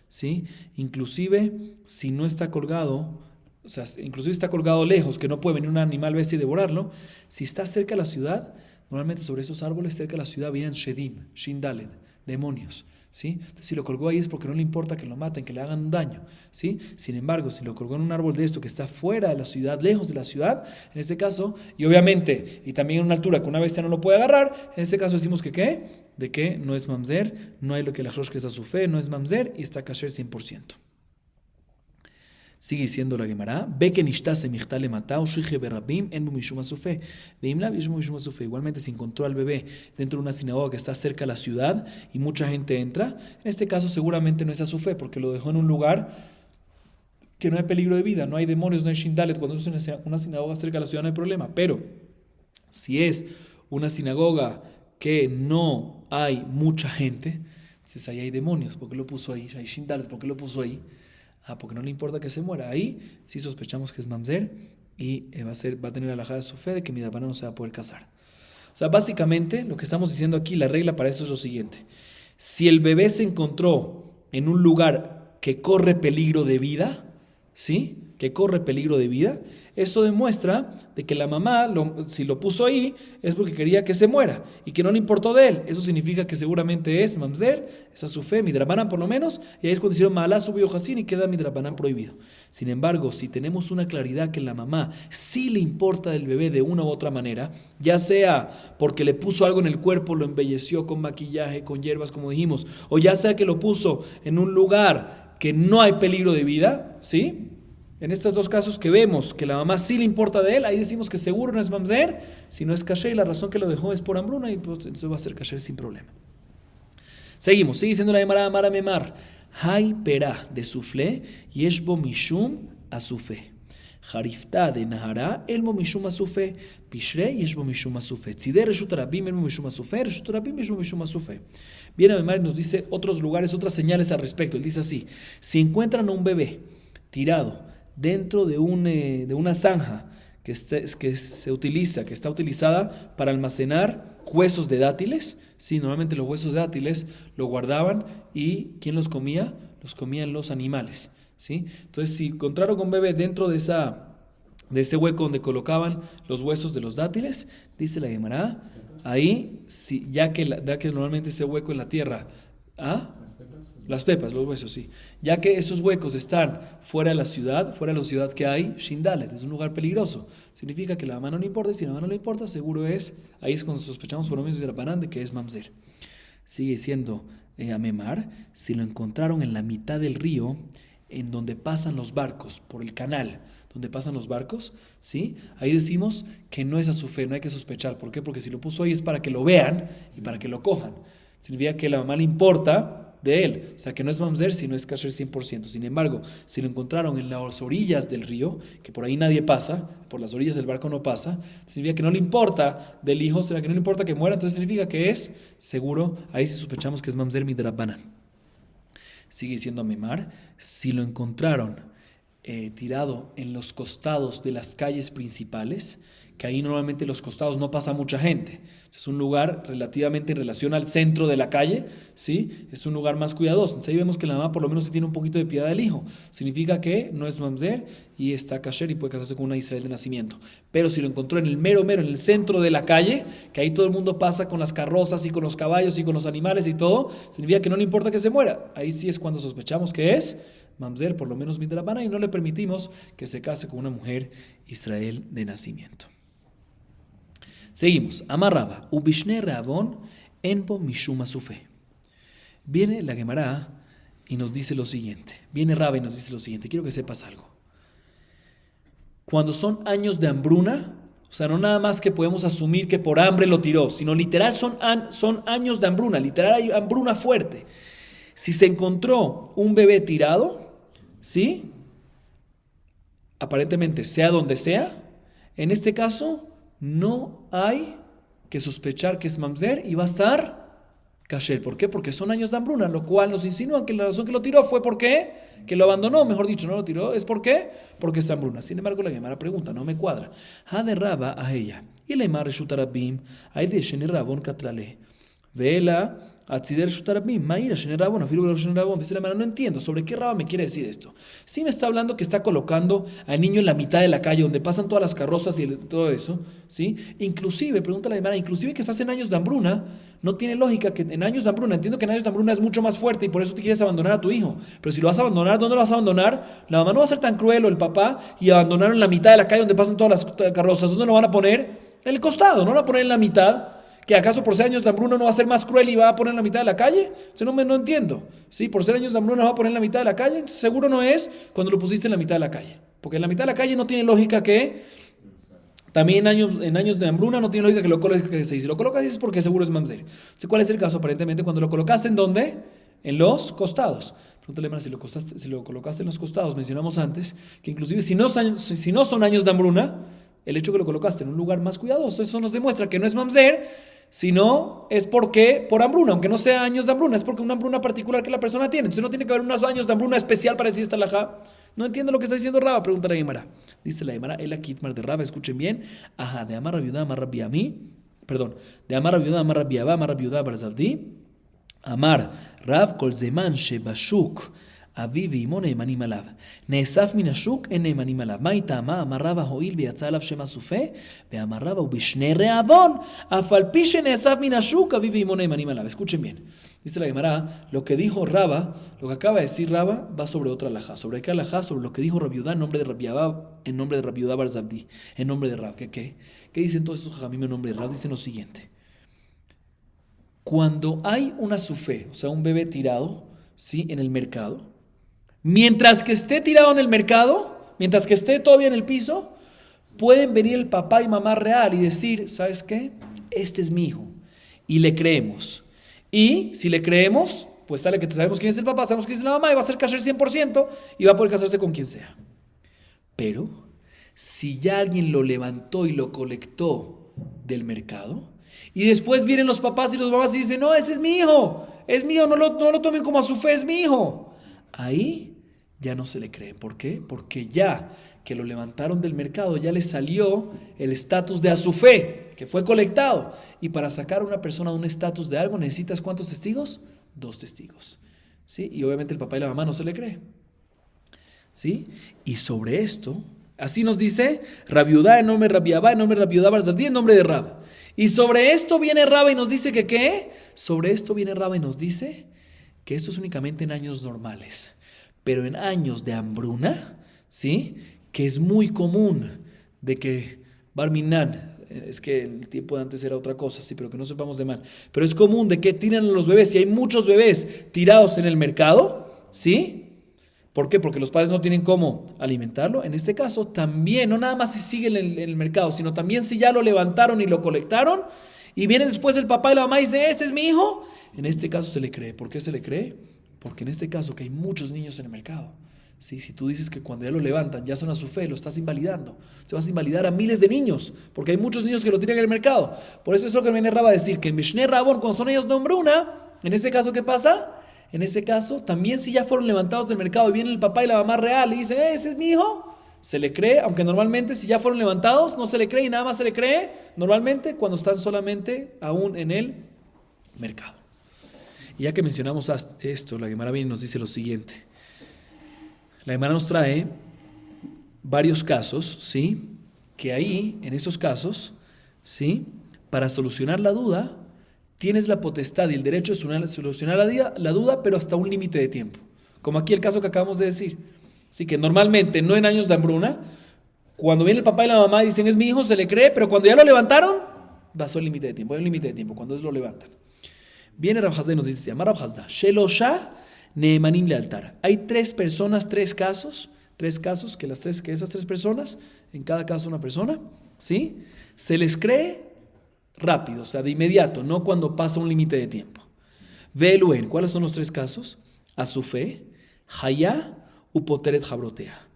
¿sí? Inclusive, si no está colgado, o sea, inclusive está colgado lejos, que no puede venir un animal bestia y devorarlo, si está cerca de la ciudad, normalmente sobre esos árboles cerca de la ciudad vienen shedim, shindalet, demonios, ¿sí? Entonces si lo colgó ahí es porque no le importa que lo maten, que le hagan un daño, ¿sí? Sin embargo, si lo colgó en un árbol de esto que está fuera de la ciudad, lejos de la ciudad, en este caso, y obviamente, y también en una altura que una bestia no lo puede agarrar, en este caso decimos que ¿qué? De que no es mamzer, no hay lo que la rosh que es a su fe, no es mamzer y está kasher 100%. Sigue diciendo la Gemara, igualmente se encontró al bebé dentro de una sinagoga que está cerca de la ciudad y mucha gente entra, en este caso seguramente no es a su fe porque lo dejó en un lugar que no hay peligro de vida, no hay demonios, no hay shindalet, cuando es una sinagoga cerca de la ciudad no hay problema, pero si es una sinagoga que no hay mucha gente, entonces ahí hay demonios, ¿por qué lo puso ahí? Hay shindalet, ¿por qué lo puso ahí? Porque no le importa que se muera. Ahí sí sospechamos que es mamzer y va a tener la alajá de su fe de que mi dabana no se va a poder casar. O sea, básicamente lo que estamos diciendo aquí, la regla para eso es lo siguiente. Si el bebé se encontró en un lugar que corre peligro de vida, ¿sí? Que corre peligro de vida, eso demuestra de que la mamá, si lo puso ahí, es porque quería que se muera y que no le importó de él. Eso significa que seguramente es mamzer, es a su fe, midrabanan por lo menos, y ahí es cuando hicieron malá subió jacín y queda midrabanan prohibido. Sin embargo, si tenemos una claridad que la mamá sí le importa del bebé de una u otra manera, ya sea porque le puso algo en el cuerpo, lo embelleció con maquillaje, con hierbas, como dijimos, o ya sea que lo puso en un lugar que no hay peligro de vida, ¿sí? En estos dos casos que vemos que la mamá sí le importa de él, ahí decimos que seguro no es mamzer, si no es kasher y la razón que lo dejó es por hambruna y pues entonces va a ser kasher sin problema. Seguimos, sigue diciendo la Gemara Amara Memar, Hay pera de suflé yeshbo mishum asufé. Jarifta de Nahara elmo mishum asufé. Pishre yeshbo mishum asufé. Tzide reshut rabim elmo mishum asufé. Reshut rabim yeshbo mishum asufé. Viene Memar y nos dice otros lugares, otras señales al respecto. Él dice así, si encuentran a un bebé tirado dentro de una zanja que está utilizada para almacenar huesos de dátiles, sí, normalmente los huesos de dátiles lo guardaban y ¿quién los comía? Los comían los animales, ¿sí? Entonces, si encontraron con un bebé dentro de ese hueco donde colocaban los huesos de los dátiles, dice la Gemara, ahí, sí, ya que normalmente ese hueco en la tierra, las pepas, los huesos, sí. Ya que esos huecos están fuera de la ciudad que hay Shindalet, es un lugar peligroso. Significa que la mamá no le importa, y si la mamá no le importa, seguro ahí es cuando sospechamos por lo menos de Rabanán de que es mamzer. Sigue siendo Amemar, si lo encontraron en la mitad del río, en donde pasan los barcos, por el canal, donde pasan los barcos, ¿sí? Ahí decimos que no es a su fe, no hay que sospechar. ¿Por qué? Porque si lo puso ahí es para que lo vean y para que lo cojan. Significa que la mamá le importa de él. O sea, que no es mamzer, sino es kasher 100%. Sin embargo, si lo encontraron en las orillas del río, que por ahí nadie pasa, por las orillas del barco no pasa, significa que no le importa del hijo, o sea, que no le importa que muera, entonces significa que es seguro, ahí sí sospechamos que es mamzer midrabanan. Sigue diciendo Memar, si lo encontraron tirado en los costados de las calles principales, que ahí normalmente los costados no pasa mucha gente. Es un lugar relativamente en relación al centro de la calle, ¿sí? Es un lugar más cuidadoso. Entonces ahí vemos que la mamá por lo menos sí tiene un poquito de piedad del hijo. Significa que no es mamzer y está kasher y puede casarse con una Israel de nacimiento. Pero si lo encontró en el mero, en el centro de la calle, que ahí todo el mundo pasa con las carrozas y con los caballos y con los animales y todo, significa que no le importa que se muera. Ahí sí es cuando sospechamos que es mamzer, por lo menos midrabana, y no le permitimos que se case con una mujer Israel de nacimiento. Seguimos. Amarraba. Ubishne Reavón enpo mishuma sufe. Viene la Gemara y nos dice lo siguiente. Viene Raba y nos dice lo siguiente. Quiero que sepas algo. Cuando son años de hambruna, o sea, no nada más que podemos asumir que por hambre lo tiró, sino literal son años de hambruna, literal hay hambruna fuerte. Si se encontró un bebé tirado, ¿sí? Aparentemente, sea donde sea, en este caso no hay que sospechar que es mamzer y va a estar kasher. ¿Por qué? Porque son años de hambruna, lo cual nos insinúa que la razón que lo tiró fue porque que lo abandonó, mejor dicho, no lo tiró, ¿es por qué? Porque es hambruna. Sin embargo, la Gemara pregunta, no me cuadra. Ha de Raba a ella. Y le mar reshutarabim, hay de shene rabon katrale. Vela. Dice la Gemara, no entiendo, ¿sobre qué Raba me quiere decir esto? Sí me está hablando que está colocando al niño en la mitad de la calle, donde pasan todas las carrozas y todo eso, ¿sí? Inclusive, pregunta la Gemara, inclusive que estás en años de hambruna, no tiene lógica que en años de hambruna, entiendo que en años de hambruna es mucho más fuerte y por eso te quieres abandonar a tu hijo, pero si lo vas a abandonar, ¿dónde lo vas a abandonar? La mamá no va a ser tan cruel o el papá y abandonarlo en la mitad de la calle donde pasan todas las carrozas, ¿dónde lo van a poner? En el costado, no lo van a poner en la mitad. ¿Que acaso por ser años de hambruna no va a ser más cruel y va a poner en la mitad de la calle? No entiendo. ¿Sí? Por ser años de hambruna va a poner en la mitad de la calle. Entonces seguro no es cuando lo pusiste en la mitad de la calle. Porque en la mitad de la calle no tiene lógica que... También en años de hambruna no tiene lógica que lo coloques que se dice. Lo colocas es porque seguro es mamzer. Entonces, ¿cuál es el caso? Aparentemente cuando lo colocaste ¿en dónde? En los costados. Pregúntale, si lo colocaste en los costados, mencionamos antes que inclusive si no son años de hambruna, el hecho que lo colocaste en un lugar más cuidadoso, eso nos demuestra que no es mamzer, sino es porque por hambruna, aunque no sea años de hambruna, es porque una hambruna particular que la persona tiene. Entonces no tiene que haber unos años de hambruna especial para decir esta alajá. No entiendo lo que está diciendo Raba, pregunta la Gemara. Dice la Gemara, el akitmar de Raba, escuchen bien. Ajá, de Amar Rabiudá, Amar Rabiami, perdón, de Amar Rabiudá, Amar Rabiabá, Amar Rabiudá, Barzavdi, Amar Rav Kol Zeman Shebashuk. אביו ואמו נאמנים עליו. נאסף מן השוק, אין נאמנים עליו. מה היא טעמה? אמר רבא הואיל ויצא עליו שם הסופה, ואמר רבא ובשני רעבון, אף על פי שנאסף מן השוק, אביו ואמו נאמנים עליו. Escuchen bien. Dice la Gemara, lo que dijo Raba, lo que acaba de decir Raba, va sobre otra alajá. ¿Sobre qué alajá? Sobre lo que dijo Rabiudá en nombre de Rabiabá, en nombre de Rabiudá Barzabdi, en nombre de Rab. ¿Qué dicen todos estos jajamim en nombre de Rab? Dicen lo siguiente. Cuando hay una sufé, o sea, un bebé tirado, ¿sí? En el mercado, mientras que esté tirado en el mercado, mientras que esté todavía en el piso, pueden venir el papá y mamá real y decir, ¿sabes qué? Este es mi hijo. Y le creemos. Y si le creemos, pues sale que sabemos quién es el papá, sabemos quién es la mamá y va a ser kasher 100% y va a poder casarse con quien sea. Pero, si ya alguien lo levantó y lo colectó del mercado, y después vienen los papás y los mamás y dicen, no, ese es mi hijo, no lo tomen como a su fe, es mi hijo. Ahí ya no se le cree. ¿Por qué? Porque ya que lo levantaron del mercado, ya le salió el estatus de a su fe, que fue colectado. Y para sacar a una persona de un estatus de algo, ¿necesitas cuántos testigos? 2 testigos. ¿Sí? Y obviamente el papá y la mamá no se le cree. ¿Sí? Y sobre esto, así nos dice Rabiudá en nombre de Rabiabá, en nombre de Rabiudá Barzabdi, en nombre de Rab. Y sobre esto viene Raba y nos dice que ¿qué? Sobre esto viene Raba y nos dice que esto es únicamente en años normales. Pero en años de hambruna, ¿sí? Que es muy común de que Barminan, es que el tiempo de antes era otra cosa, sí, pero que no sepamos de mal. Pero es común de que tiran a los bebés, y hay muchos bebés tirados en el mercado, ¿sí? ¿Por qué? Porque los padres no tienen cómo alimentarlo. En este caso también, no nada más si sigue en el mercado, sino también si ya lo levantaron y lo colectaron, y viene después el papá y la mamá y dice, este es mi hijo. En este caso se le cree. ¿Por qué se le cree? Porque en este caso que hay muchos niños en el mercado, ¿sí? Si tú dices que cuando ya lo levantan ya son a su fe, lo estás invalidando. Se vas a invalidar a miles de niños, porque hay muchos niños que lo tienen en el mercado. Por eso es lo que viene Raba a decir, que en Mishneh Rabón, cuando son ellos de hombruna, en ese caso, ¿qué pasa? En ese caso, también si ya fueron levantados del mercado y viene el papá y la mamá real y dicen, ese es mi hijo, se le cree, aunque normalmente si ya fueron levantados no se le cree y nada más se le cree normalmente cuando están solamente aún en el mercado. Y ya que mencionamos esto, la Gemara viene y nos dice lo siguiente. La Gemara nos trae varios casos, ¿sí? Que ahí, en esos casos, ¿sí? Para solucionar la duda, tienes la potestad y el derecho de solucionar la duda, pero hasta un límite de tiempo. Como aquí el caso que acabamos de decir. Así que normalmente, no en años de hambruna, cuando viene el papá y la mamá y dicen es mi hijo, se le cree, pero cuando ya lo levantaron, pasó el límite de tiempo. Hay un límite de tiempo, cuando ellos lo levantan. Viene Rav Hasda y nos dice, se llama Rav Hasda, Shelosha Neemanim le altar. Hay tres casos, que esas tres personas, en cada caso una persona, ¿sí? Se les cree rápido, o sea, de inmediato, no cuando pasa un límite de tiempo. Ve'eluen, ¿cuáles son los tres casos? Asufé, Hayá, Upoteret Jabrotea.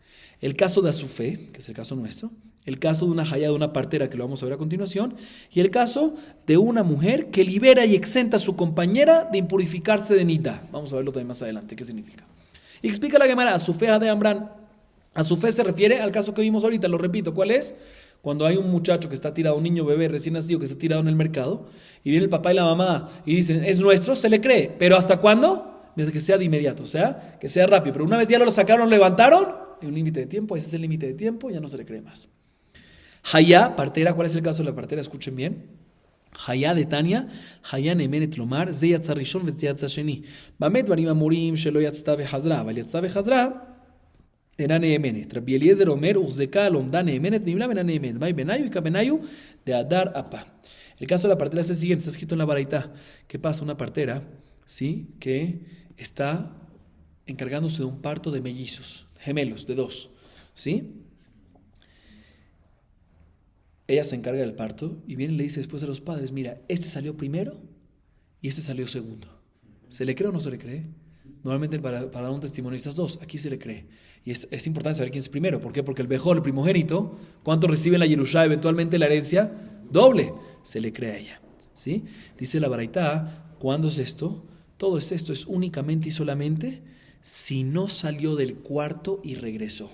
El caso de Asufé, que es el caso nuestro, el caso de una Hayá, de una partera, que lo vamos a ver a continuación, y el caso de una mujer que libera y exenta a su compañera de impurificarse de Nidá. Vamos a verlo también más adelante, ¿qué significa? Y explica la Gemara, Asufé de Ambrán. Asufé se refiere al caso que vimos ahorita, lo repito, ¿cuál es? Cuando hay un muchacho que está tirado, un niño bebé recién nacido que está tirado en el mercado, y viene el papá y la mamá y dicen, es nuestro, se le cree, pero ¿hasta cuándo? Mientras que sea de inmediato, o sea, que sea rápido. Pero una vez ya lo sacaron, levantaron, hay un límite de tiempo, ese es el límite de tiempo, ya no se le cree más. Hayá, partera, ¿cuál es el caso de la partera? Escuchen bien. Hayá de Tania, Hayá nemenet lomar, ze yatza rishon ve yatza sheni. Bamet varim amurim shelo yatzta behazra, val yatzta behazra, era neemenet. Rabbi Eliezer omer, uzeka alomda neemenet, vimla bena neemenet, vai benayu y kabenayu de adar apa. El caso de la partera es el siguiente, está escrito en la baraita. ¿Qué pasa? Una partera, ¿sí? Que está encargándose de un parto de mellizos, gemelos, de dos, ¿sí? Ella se encarga del parto y viene y le dice después a los padres, mira, este salió primero y este salió segundo. ¿Se le cree o no se le cree? Normalmente para dar un testimonio estas dos, aquí se le cree. Y es importante saber quién es primero. ¿Por qué? Porque el Bejor, el primogénito, ¿cuánto recibe en la Yerushá eventualmente la herencia? Doble. Se le cree a ella, ¿sí? Dice la Baraitá, ¿cuándo es esto? Todo esto es únicamente y solamente si no salió del cuarto y regresó.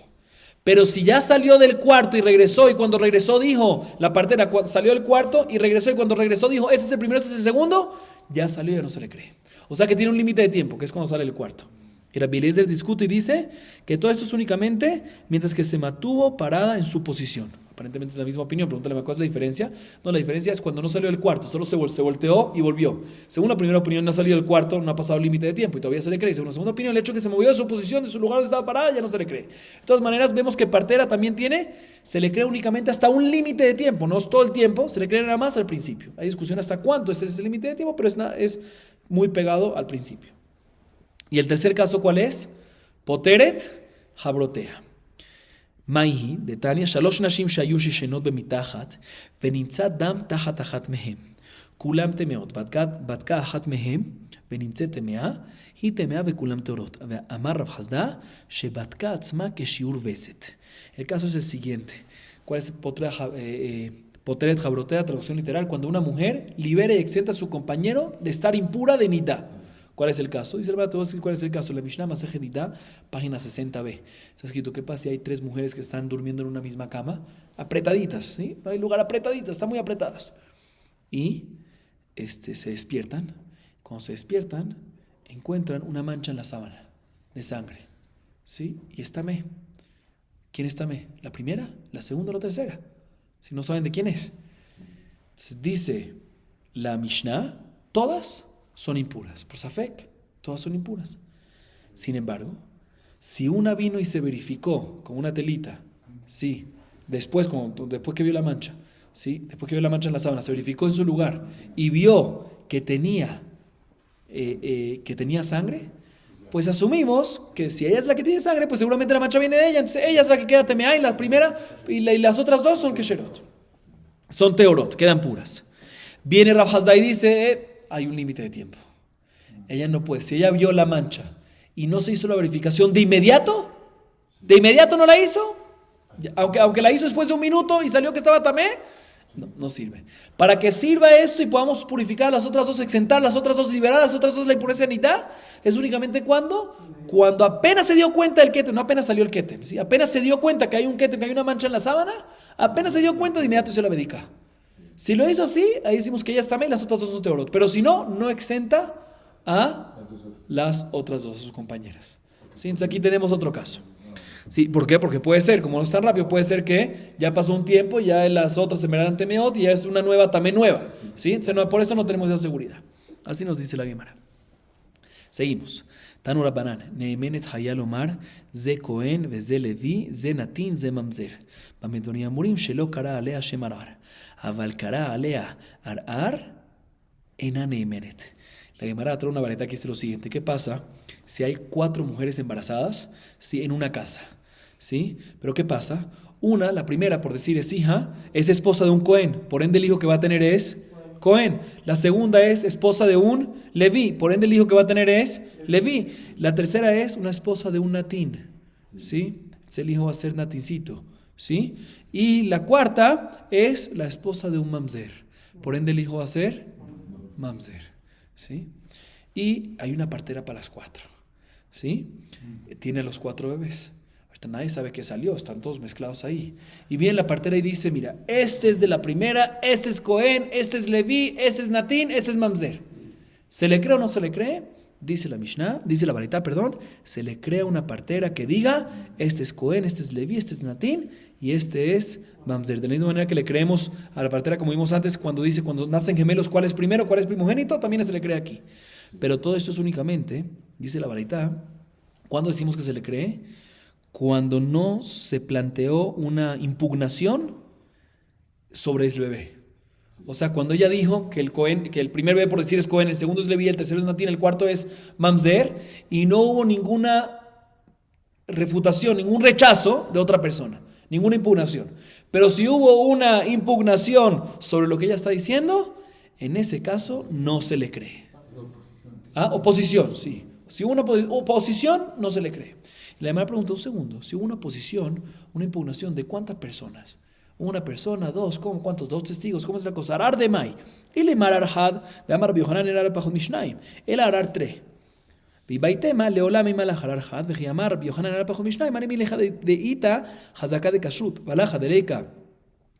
Pero si ya salió del cuarto y regresó, y cuando regresó dijo, la partera salió del cuarto y regresó, y cuando regresó dijo, ese es el primero, ese es el segundo, ya salió y ya no se le cree. O sea que tiene un límite de tiempo, que es cuando sale del cuarto. Y Rabbi Eliezer discute y dice que todo esto es únicamente mientras que se mantuvo parada en su posición. Aparentemente es la misma opinión, pregúntale cuál es la diferencia. No, la diferencia es cuando no salió del cuarto, solo se volteó y volvió. Según la primera opinión, no ha salido del cuarto, no ha pasado el límite de tiempo y todavía se le cree. Según la segunda opinión, el hecho de que se movió de su posición, de su lugar donde estaba parada, ya no se le cree. De todas maneras, vemos que partera también se le cree únicamente hasta un límite de tiempo, no es todo el tiempo, se le cree nada más al principio. Hay discusión hasta cuánto es ese límite de tiempo, pero es muy pegado al principio. Y el tercer caso, ¿cuál es? Poteret Jabrotea. Maihi, de Tania, Shalosh Nashim Shayu Shishenot Bemitachat, Venimtza Dam Tachat Achat Mehem. Kulam Temeot, Batka Achat Mehem, Venimtze Temea, Hi Temea Vekulam Teorot. Amar Rav Hasda, Shebatka Atzma Keshiur Veset. El caso es el siguiente. ¿Cuál es Poteret Jabrotea? Traducción literal, cuando una mujer libera y exenta a su compañero de estar impura de Nidá. ¿Cuál es el caso? Dice el Rabbi, te voy a decir cuál es el caso. La Mishnah Masechet Nidá, página 60b. Está escrito, ¿qué pasa si hay tres mujeres que están durmiendo en una misma cama? Apretaditas, ¿sí? No hay lugar, apretaditas, están muy apretadas. Y se despiertan. Cuando se despiertan, encuentran una mancha en la sábana de sangre, ¿sí? Y está Meh. ¿Quién está Meh? ¿La primera, la segunda o la tercera? Si no saben de quién es. Entonces, dice la Mishnah, todas son impuras. Por Safek, todas son impuras. Sin embargo, si una vino y se verificó con una telita, sí, después que vio la mancha, sí, después que vio la mancha en la sábana, se verificó en su lugar y vio que tenía sangre, pues asumimos que si ella es la que tiene sangre, pues seguramente la mancha viene de ella. Entonces ella es la que queda temea y la primera y las otras dos son kesherot. Son teorot, quedan puras. Viene Rav Hasda y dice, hay un límite de tiempo. Ella no puede, si ella vio la mancha y no se hizo la verificación de inmediato no la hizo, aunque la hizo después de un minuto y salió que estaba tamé, no sirve. Para que sirva esto y podamos purificar las otras dos, exentar las otras dos, liberar las otras dos de la impureza nidá, es únicamente cuando apenas se dio cuenta del ketem, no apenas salió el ketem, ¿sí? Apenas se dio cuenta que hay un ketem, que hay una mancha en la sábana, apenas se dio cuenta, de inmediato hizo la medica. Si lo hizo así, ahí decimos que ya está y las otras dos son teorot. Pero si no, no exenta a las otras dos, a sus compañeras. ¿Sí? Entonces aquí tenemos otro caso. ¿Sí? ¿Por qué? Porque puede ser, como no es tan rápido, puede ser que ya pasó un tiempo, ya las otras se me temeot y ya es una nueva tamé nueva. ¿Sí? Entonces, por eso no tenemos esa seguridad. Así nos dice la Gemara. Seguimos. Tanur Abanan, Neemenet Hayal Omar, Ze Cohen, Ze Levi, Ze Natin, Ze Mamzer. Bamedoni Amurim, Shelo Kara Alea Shemarar. Aval Kara Alea Arar, Ena Neemenet. La Gemara trae una vareta que dice lo siguiente: ¿qué pasa si hay 4 mujeres embarazadas, ¿sí?, en una casa? ¿Sí? Pero ¿qué pasa? Una, la primera, por decir, es hija, es esposa de un Cohen, por ende el hijo que va a tener es Cohen. La segunda es esposa de un Leví, por ende el hijo que va a tener es Leví. La tercera es una esposa de un Natín, ¿sí? Entonces el hijo va a ser Natincito, ¿sí? Y la cuarta es la esposa de un Mamzer, por ende el hijo va a ser Mamzer, ¿sí? Y hay una partera para las 4, ¿sí? Tiene los 4 bebés. Ahorita nadie sabe qué salió, están todos mezclados ahí. Y viene la partera y dice: mira, este es de la primera, este es Cohen, este es Leví, este es Natín, este es Mamzer. ¿Se le cree o no se le cree? Dice la Mishnah, dice la Baraita, perdón, se le crea una partera que diga: este es Cohen, este es Leví, este es Natín y este es Mamzer. De la misma manera que le creemos a la partera, como vimos antes, cuando dice, cuando nacen gemelos, ¿cuál es primero, cuál es primogénito? También se le cree aquí. Pero todo esto es únicamente, dice la Baraita, ¿cuándo decimos que se le cree? Cuando no se planteó una impugnación sobre el bebé. O sea, cuando ella dijo que el primer bebé, por decir, es Cohen, el segundo es Leví, el tercero es Natín, el cuarto es Mamzer, y no hubo ninguna refutación, ningún rechazo de otra persona, ninguna impugnación. Pero si hubo una impugnación sobre lo que ella está diciendo, en ese caso no se le cree. Oposición, sí. Si hubo una oposición, no se le cree. Y la demás pregunta: un segundo, si hubo una oposición, una impugnación, ¿de cuántas personas? Una persona, 2, ¿cómo? ¿Cuántos? 2 testigos, ¿cómo es la cosa? Arar de Mai. Y le mar arhad, de Amar Biohanan era el Pajot Mishnaim. El arar 3. Vibaitema, leolam y malach arhad, vejiamar Biohanan era el Pajot Mishnaim, anemi leja de ita, hazaka de kashrut, balaja de leika,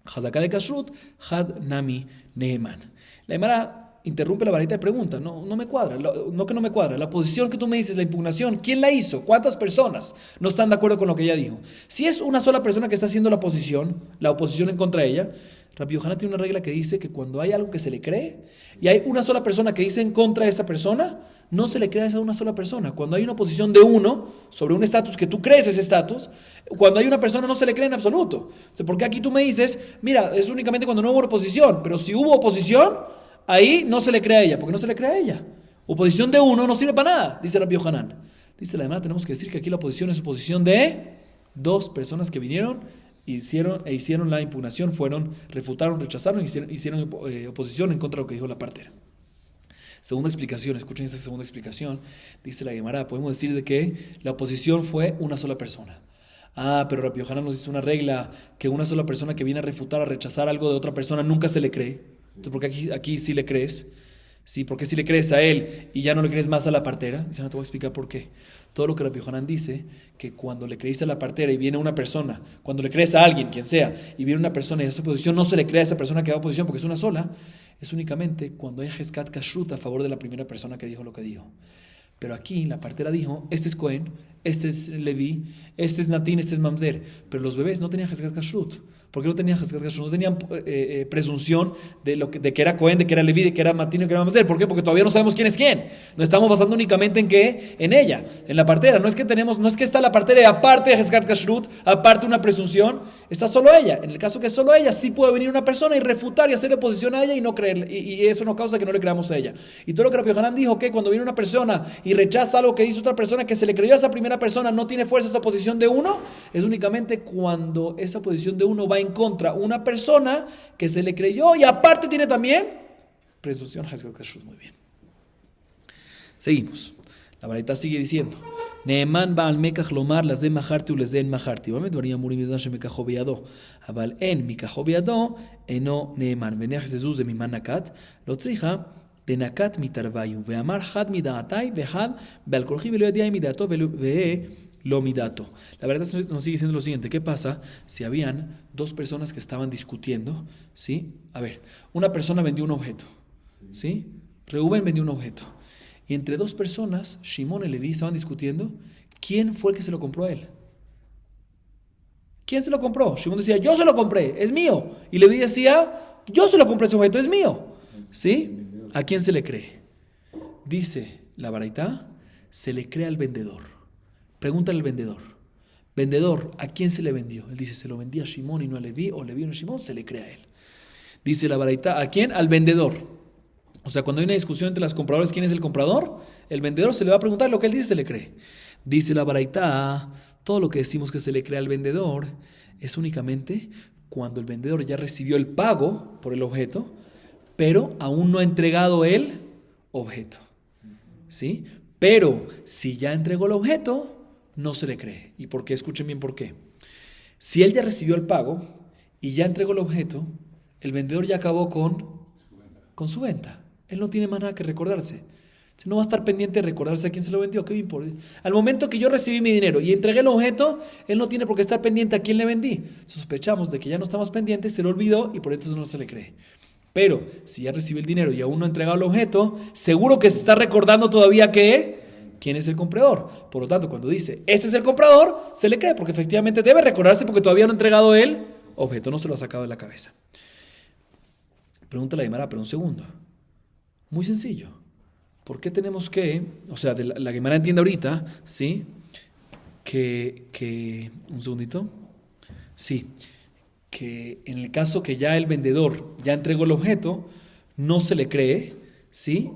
hazaka de kashrut, had nami neheman. La Gemara interrumpe la varita y pregunta: no me cuadra, no que no me cuadra, la posición que tú me dices, la impugnación, ¿quién la hizo? ¿Cuántas personas no están de acuerdo con lo que ella dijo? Si es una sola persona que está haciendo la oposición en contra de ella, Rabbi Yohanan tiene una regla que dice que cuando hay algo que se le cree y hay una sola persona que dice en contra de esa persona, no se le cree a esa una sola persona. Cuando hay una oposición de uno sobre un estatus que tú crees ese estatus, cuando hay una persona no se le cree en absoluto. O sea, porque aquí tú me dices: mira, es únicamente cuando no hubo oposición, pero si hubo oposición, ahí no se le cree a ella. ¿Por qué no se le cree a ella? Oposición de uno no sirve para nada, dice Rabbi Yohanan. Dice la demás, tenemos que decir que aquí la oposición es oposición de 2 personas que vinieron hicieron la impugnación, refutaron, rechazaron, hicieron oposición en contra de lo que dijo la partera. Segunda explicación, escuchen esta segunda explicación, dice la Gemara, podemos decir de que la oposición fue una sola persona. Pero Rabbi Yohanan nos dice una regla, que una sola persona que viene a refutar, a rechazar algo de otra persona, nunca se le cree. Entonces, ¿por qué aquí sí le crees? Sí, ¿por qué sí le crees a él y ya no le crees más a la partera? Dice, no te voy a explicar por qué. Todo lo que Rabbi Yohanan dice, que cuando le creíste a la partera y viene una persona, cuando le crees a alguien, quien sea, y viene una persona y hace oposición, no se le cree a esa persona que da oposición porque es una sola, es únicamente cuando hay Heskat Kashrut a favor de la primera persona que dijo lo que dijo. Pero aquí la partera dijo: este es Cohen, este es Leví, este es Natín, este es Mamzer. Pero los bebés no tenían Heskat Kashrut. ¿Por qué no tenían Heskat Kashrut? No tenían presunción de que era Cohen, de que era Leví, de que era Natín, de que era Mamzer. ¿Por qué? Porque todavía no sabemos quién es quién. Nos estamos basando únicamente en qué, en ella, en la partera. No es que está la partera y aparte de Heskat Kashrut, aparte una presunción, está solo ella. En el caso que es solo ella, sí puede venir una persona y refutar y hacerle oposición a ella y no creerle, y eso no causa que no le creamos a ella. Y todo lo que Rabbi Yohanan dijo, que cuando viene una persona y rechaza algo que dice otra persona, que se le creyó a esa primera persona, no tiene fuerza esa posición de uno, es únicamente cuando esa posición de uno va en contra una persona que se le creyó y aparte tiene también presunción. Muy bien. Seguimos. La Baraita sigue diciendo: נאמן בעל מקח לומר לזה מכרתי ולזה אין מכרתי. באמת דברים אמורים בזמן שמקחו בידו, אבל אין מקחו בידו, אינו נאמן. ונחזזו זה ממה נקט, לא צריכה דנקת מתערוויו, ואמר חד מדעתי וחד בעל כורחי ולא ידיע מדעתו ולא midато. La verdad nos sigue diciendo lo siguiente, ¿qué pasa si habían dos personas que estaban discutiendo? ¿Sí? A ver, una persona vendió un objeto, ¿sí? Reubén vendió un objeto. Y entre dos personas, Shimón y Leví estaban discutiendo quién fue el que se lo compró a él. ¿Quién se lo compró? Shimón decía, yo se lo compré, es mío. Y Leví decía, yo se lo compré ese objeto, es mío. ¿Sí? ¿A quién se le cree? Dice la baraitá, se le cree al vendedor. Pregúntale al vendedor. Vendedor, ¿a quién se le vendió? Él dice, se lo vendía a Shimón y no a Leví, o Leví y no a Shimón, se le cree a él. Dice la baraitá, ¿a quién? Al vendedor. O sea, cuando hay una discusión entre los compradores, ¿quién es el comprador? El vendedor se le va a preguntar, lo que él dice se le cree. Dice la baraitá, todo lo que decimos que se le cree al vendedor es únicamente cuando el vendedor ya recibió el pago por el objeto, pero aún no ha entregado el objeto. ¿Sí? Pero si ya entregó el objeto, no se le cree. ¿Y por qué? Escuchen bien por qué. Si él ya recibió el pago y ya entregó el objeto, el vendedor ya acabó con su venta. Él no tiene más nada que recordarse. No va a estar pendiente de recordarse a quién se lo vendió. ¿Qué me importa? Al momento que yo recibí mi dinero y entregué el objeto, él no tiene por qué estar pendiente a quién le vendí. Sospechamos de que ya no estamos pendientes, se lo olvidó y por eso no se le cree. Pero si ya recibió el dinero y aún no ha entregado el objeto, seguro que se está recordando todavía quién es el comprador. Por lo tanto, cuando dice, este es el comprador, se le cree, porque efectivamente debe recordarse porque todavía no ha entregado el objeto, no se lo ha sacado de la cabeza. Pregunta la Gemara, pero un segundo. Muy sencillo. ¿Por qué tenemos que, o sea, la Gemara entiende ahorita, ¿sí? Un segundito. Sí. Que en el caso que ya el vendedor ya entregó el objeto, no se le cree, ¿sí?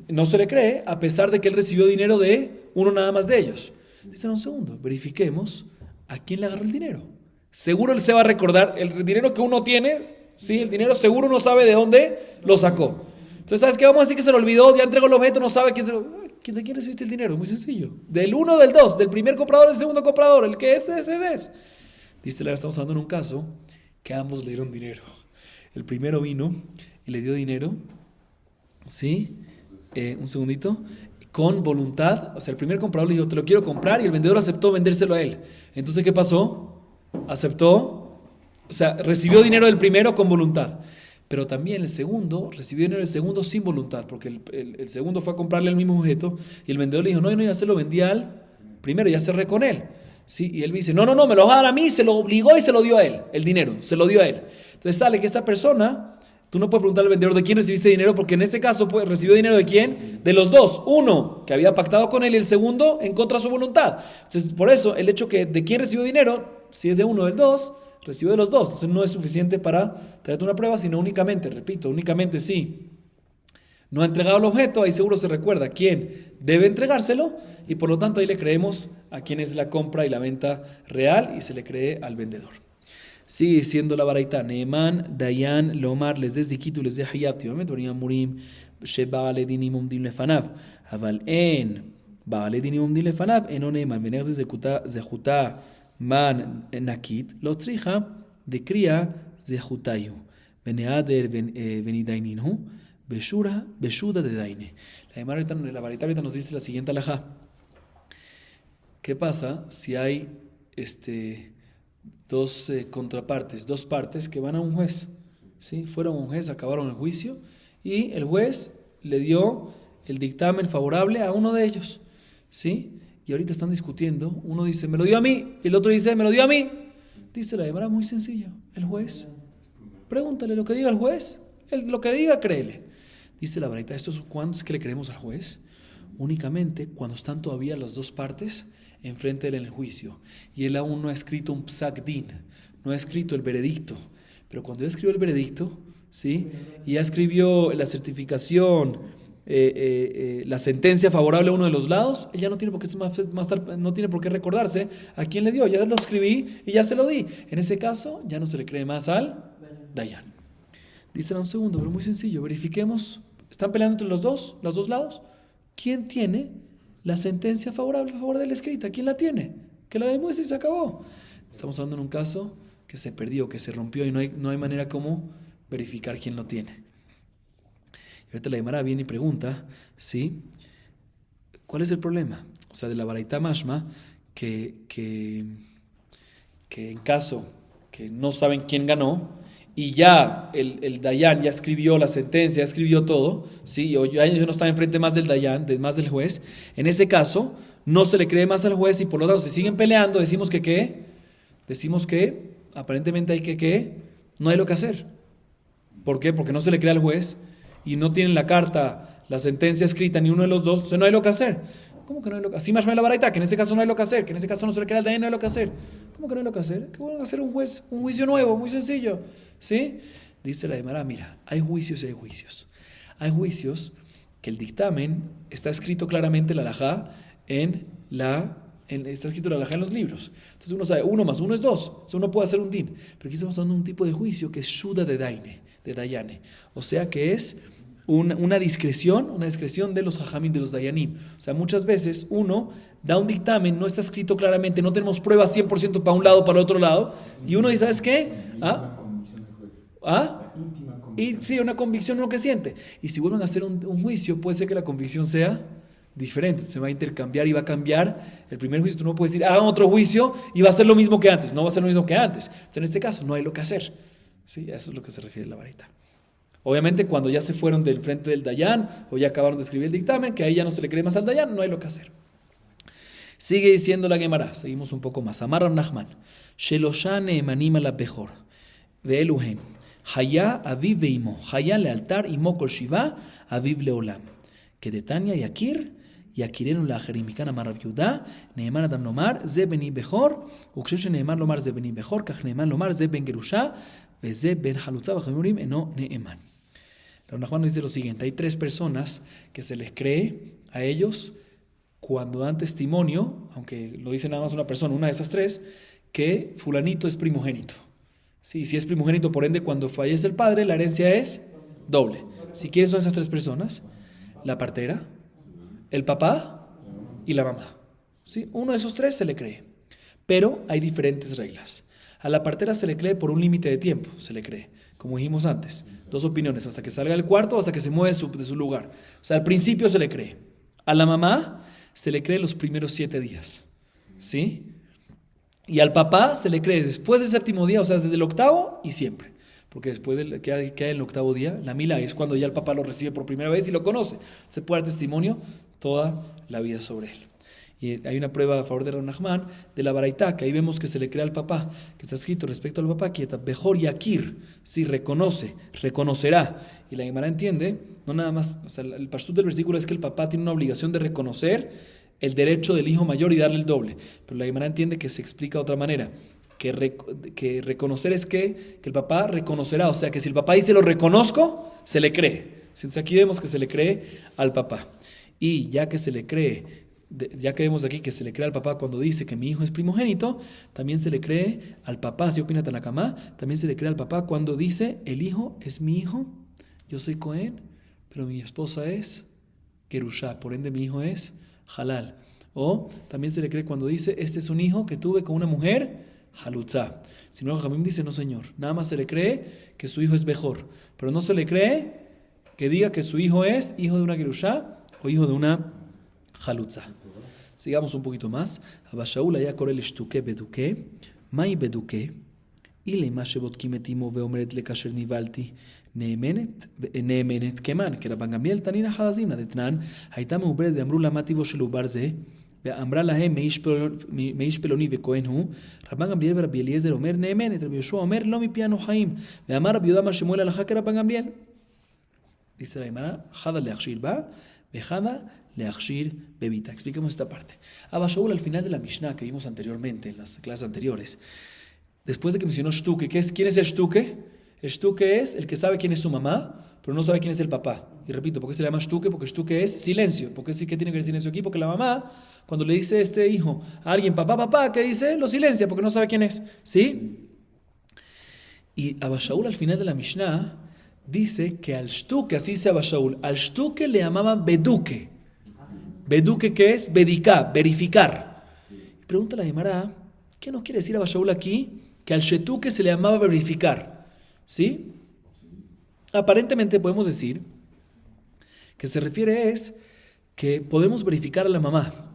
No se le cree a pesar de que él recibió dinero de uno nada más de ellos. Dicen un segundo, verifiquemos a quién le agarró el dinero. Seguro él se va a recordar, el dinero que uno tiene, ¿sí? El dinero seguro uno sabe de dónde lo sacó. Entonces, ¿sabes qué? Vamos a decir que se lo olvidó, ya entregó el objeto, no sabe quién se lo... ¿De quién recibiste el dinero? Muy sencillo. Del uno, del dos, del primer comprador, del segundo comprador, el que ese es. Dice, estamos hablando en un caso que ambos le dieron dinero. El primero vino y le dio dinero, ¿sí? Un segundito, con voluntad. O sea, el primer comprador le dijo, te lo quiero comprar, y el vendedor aceptó vendérselo a él. Entonces, ¿qué pasó? Aceptó, o sea, recibió dinero del primero con voluntad. Pero también el segundo recibió dinero del segundo sin voluntad, porque el segundo fue a comprarle el mismo objeto y el vendedor le dijo, no, ya se lo vendí al primero, ya cerré con él. ¿Sí? Y él dice, no, me lo va a dar a mí, se lo obligó y se lo dio a él, el dinero, se lo dio a él. Entonces sale que esta persona, tú no puedes preguntarle al vendedor de quién recibiste dinero, porque en este caso recibió dinero de quién, de los dos, uno que había pactado con él y el segundo en contra de su voluntad. Entonces por eso el hecho que de quién recibió dinero, si es de uno o del dos, recibió de los dos. Entonces no es suficiente para traerte una prueba, sino únicamente, repito, únicamente si no ha entregado el objeto, ahí seguro se recuerda quién debe entregárselo y por lo tanto ahí le creemos a quién es la compra y la venta real y se le cree al vendedor. Sigue siendo la baraita, Neeman, Dayan, Lomar, les des dikitu, les des hayat, obviamente venían murim, sheba ledinim umdim lefanav, aval en, ba ledinim umdim lefanav, en oneman, venex zechuta man nakit, lo tzricha, de cría zechutayu, veneader venidaininhu, beshuda de daine. La baraita ahorita nos dice la siguiente alajá. ¿Qué pasa si hay dos contrapartes, dos partes que van a un juez? ¿Sí? Fueron a un juez, acabaron el juicio y el juez le dio el dictamen favorable a uno de ellos. ¿Sí? Y ahorita están discutiendo. Uno dice, me lo dio a mí, y el otro dice, me lo dio a mí. Dice la Gemara, muy sencillo. El juez, pregúntale lo que diga el juez. Lo que diga, créele. Dice la baraita, ¿cuándo es que le creemos al juez? Únicamente cuando están todavía las dos partes enfrente de él en el juicio y él aún no ha escrito un psak din, no ha escrito el veredicto. Pero cuando ya escribió el veredicto, ¿sí? Y ya escribió la certificación, la sentencia favorable a uno de los lados, él ya no tiene por qué no tiene por qué recordarse a quién le dio. Ya lo escribí y ya se lo di. En ese caso ya no se le cree más al Dayan. Dice un segundo, pero muy sencillo, verifiquemos. ¿Están peleando entre los dos lados? ¿Quién tiene la sentencia favorable a favor de la escrita. ¿Quién la tiene? Que la demuestre y se acabó. Estamos hablando en un caso que se perdió, que se rompió y no hay manera como verificar quién lo tiene. Y ahorita la Gemara viene y pregunta, ¿sí? ¿Cuál es el problema? O sea, de la Baraita Mashma, que en caso que no saben quién ganó, y ya el Dayan ya escribió la sentencia, ya escribió todo, ¿sí? O ya no está enfrente más del Dayan, más del juez, en ese caso no se le cree más al juez y por lo tanto si siguen peleando, decimos que ¿qué? Decimos que aparentemente hay que no hay lo que hacer. ¿Por qué? Porque no se le cree al juez y no tienen la carta, la sentencia escrita ni uno de los dos, entonces no hay lo que hacer. ¿Cómo que no hay lo que hacer? Así más la Baraita, que en ese caso no hay lo que hacer, que en ese caso no se le cree al Dayan, no hay lo que hacer. ¿Cómo que no hay lo que hacer? ¿Qué van a hacer un juez? Un juicio nuevo, muy sencillo. ¿Sí? Dice la Gemara, mira, hay juicios y hay juicios. Hay juicios que el dictamen está escrito claramente la halajá está escrito la halajá en los libros. Entonces uno sabe, 1 más 1 es 2. Entonces uno puede hacer un din. Pero aquí estamos hablando de un tipo de juicio que es shuda de dayane. O sea que es una discreción de los jajamim, de los dayanim. O sea, muchas veces uno da un dictamen, no está escrito claramente, no tenemos pruebas 100% para un lado, para el otro lado, y uno dice, ¿sabes qué? Y sí, una convicción uno que siente. Y si vuelven a hacer un juicio, puede ser que la convicción sea diferente, se va a intercambiar y va a cambiar el primer juicio. Tú no puedes decir, hagan otro juicio y va a ser lo mismo que antes. No va a ser lo mismo que antes. Entonces, en este caso, no hay lo que hacer. ¿Sí? Eso es lo que se refiere a la Baraita. Obviamente, cuando ya se fueron del frente del Dayan o ya acabaron de escribir el dictamen, que ahí ya no se le cree más al Dayan, no hay lo que hacer. Sigue diciendo la Gemara, seguimos un poco más. Amar Rav Nachman, Sheloshane manima la bejor, de Eluhen, Haya aviv veimo, Haya lealtar imo kol shiva, aviv leolam. Que de Tania yakirenu la jerimikana Rav Yehuda, Neeman adam lomar, ze beni bejor, ukshesh neeman lomar ze beni bejor, kach neeman lomar ze ben gerusha, veze ben halutza, vachamimurim eno neeman. Rav Nachman nos dice lo siguiente, hay 3 personas que se les cree a ellos cuando dan testimonio, aunque lo dice nada más una persona, una de esas 3, que fulanito es primogénito. Sí, si es primogénito, por ende, cuando fallece el padre, la herencia es doble. Si quiénes son esas 3 personas, la partera, el papá y la mamá. ¿Sí? Uno de esos 3 se le cree. Pero hay diferentes reglas. A la partera se le cree por un límite de tiempo, se le cree. Como dijimos antes, 2 opiniones, hasta que salga del cuarto o hasta que se mueve de su lugar. O sea, al principio se le cree. A la mamá se le cree los primeros 7 días. ¿Sí? Y al papá se le cree después del 7º día, o sea, desde el 8º y siempre. Porque después de que hay en el 8º día, la mila es cuando ya el papá lo recibe por primera vez y lo conoce. Se puede dar testimonio toda la vida sobre él. Y hay una prueba a favor de Rav Nachman de la Baraita, que ahí vemos que se le cree al papá, que está escrito respecto al papá, que está Bejor Yakir, sí, reconocerá. Y la Gemara entiende, no nada más, o sea, el pashtut del versículo es que el papá tiene una obligación de reconocer el derecho del hijo mayor y darle el doble. Pero la Gemara entiende que se explica de otra manera. Que reconocer es que el papá reconocerá. O sea, que si el papá dice lo reconozco, se le cree. Entonces aquí vemos que se le cree al papá. Y ya que se le cree, ya que vemos aquí que se le cree al papá cuando dice que mi hijo es primogénito, también se le cree al papá, si opina Tanakama, también se le cree al papá cuando dice el hijo es mi hijo, yo soy Cohen, pero mi esposa es Gerusha, por ende mi hijo es halal. O también se le cree cuando dice, este es un hijo que tuve con una mujer halutza. Si no, Jamim dice, no señor, nada más se le cree que su hijo es mejor, pero no se le cree que diga que su hijo es hijo de una gerusha o hijo de una halutza. Sigamos un poquito más. Abba Shaul היה קורא לשתוקה בדוקה, מהי בדוקה? אילי מה שבודקים את אמו ואומרת לכאשר נבהלתי, נאמנת כמן, כרבן גמליאל תנינא חזימנא דתנן, הייתה מעוברת ואמרו לה מה טיבו של עובר זה, ואמרה להם מאיש פלוני וכהן הוא, רבן גמליאל ורבי אליעזר אומר נאמנת, רבי יהושע אומר לא מפי אנו חיים, ואמר רבי יהודה בר שמואל הלכה כרבן גמליאל. Dice la Gemara, Jada leachshir ba, vejada leachshir bebita. Explicamos esta parte. Abba Shaul, al final de la Mishnah que vimos anteriormente, en las clases anteriores, después de que mencionó Shtuke, ¿quién es el Shtuke? El Shtuke es el que sabe quién es su mamá, pero no sabe quién es el papá. Y repito, ¿por qué se le llama Shtuke? Porque Shtuke es silencio. ¿Por qué sí que tiene que ver silencio aquí? Porque la mamá, cuando le dice este hijo a alguien, papá, ¿qué dice? Lo silencia porque no sabe quién es. ¿Sí? Y Abba Shaul, al final de la Mishnah, dice que al Shtuke, así dice Abba Shaul, al Shtuke le llamaban Beduque. Beduque, ¿qué es? Bedicá, verificar. Pregunta la Gemara, ¿qué nos quiere decir Abba Shaul aquí? Que al shetuque se le llamaba verificar. ¿Sí? Aparentemente podemos decir que se refiere es que podemos verificar a la mamá,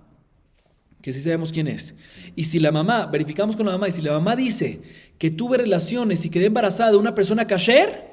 que sí sabemos quién es. Y si la mamá, verificamos con la mamá, y si la mamá dice que tuve relaciones y quedé embarazada de una persona kasher,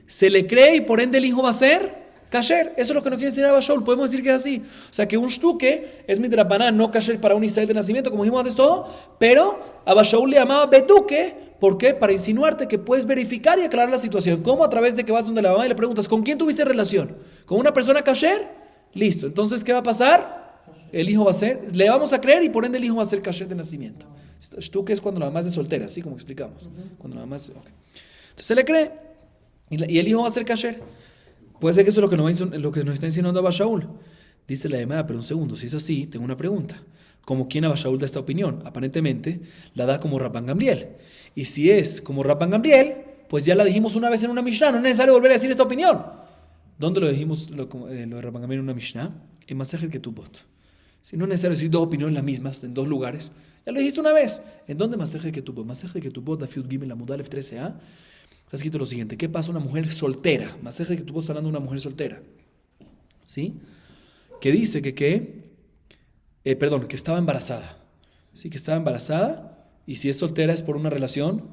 se le cree y por ende el hijo va a ser kasher. Eso es lo que nos quiere decir Abba Shaul. Podemos decir que es así. O sea que un shtuque es midrabaná, no kasher para un Israel de nacimiento, como dijimos antes todo, pero Abba Shaul le llamaba beduque. ¿Por qué? Para insinuarte que puedes verificar y aclarar la situación. ¿Cómo? A través de que vas donde la mamá y le preguntas, ¿con quién tuviste relación? ¿Con una persona kasher? Listo. Entonces, ¿qué va a pasar? El hijo va a ser, le vamos a creer y por ende el hijo va a ser kasher de nacimiento. Shtuque es cuando la mamá es de soltera, así como explicamos. Cuando la mamá es... Okay. Entonces se le cree y el hijo va a ser kasher. Puede ser que eso es lo que nos está enseñando Abba Shaul. Dice la Gemara, pero un segundo, si es así, tengo una pregunta. ¿Cómo quién Abba Shaul da esta opinión? Aparentemente la da como Rabban Gamliel. Y si es como Rabban Gamliel, pues ya la dijimos una vez en una Mishnah, no es necesario volver a decir esta opinión. ¿Dónde lo dijimos lo de Rabban Gamliel en una Mishnah? En Masejet Ketubot. Si no es necesario decir dos opiniones las mismas en dos lugares. Ya lo dijiste una vez. ¿En dónde Masejet Ketubot? Masejet Ketubot, Daf Yud Gimel Amud Aleph 13a. Está escrito lo siguiente. ¿Qué pasa a una mujer soltera? Masejet Ketubot está hablando de una mujer soltera. ¿Sí? Que dice que estaba embarazada. Sí, que estaba embarazada. Y si es soltera es por una relación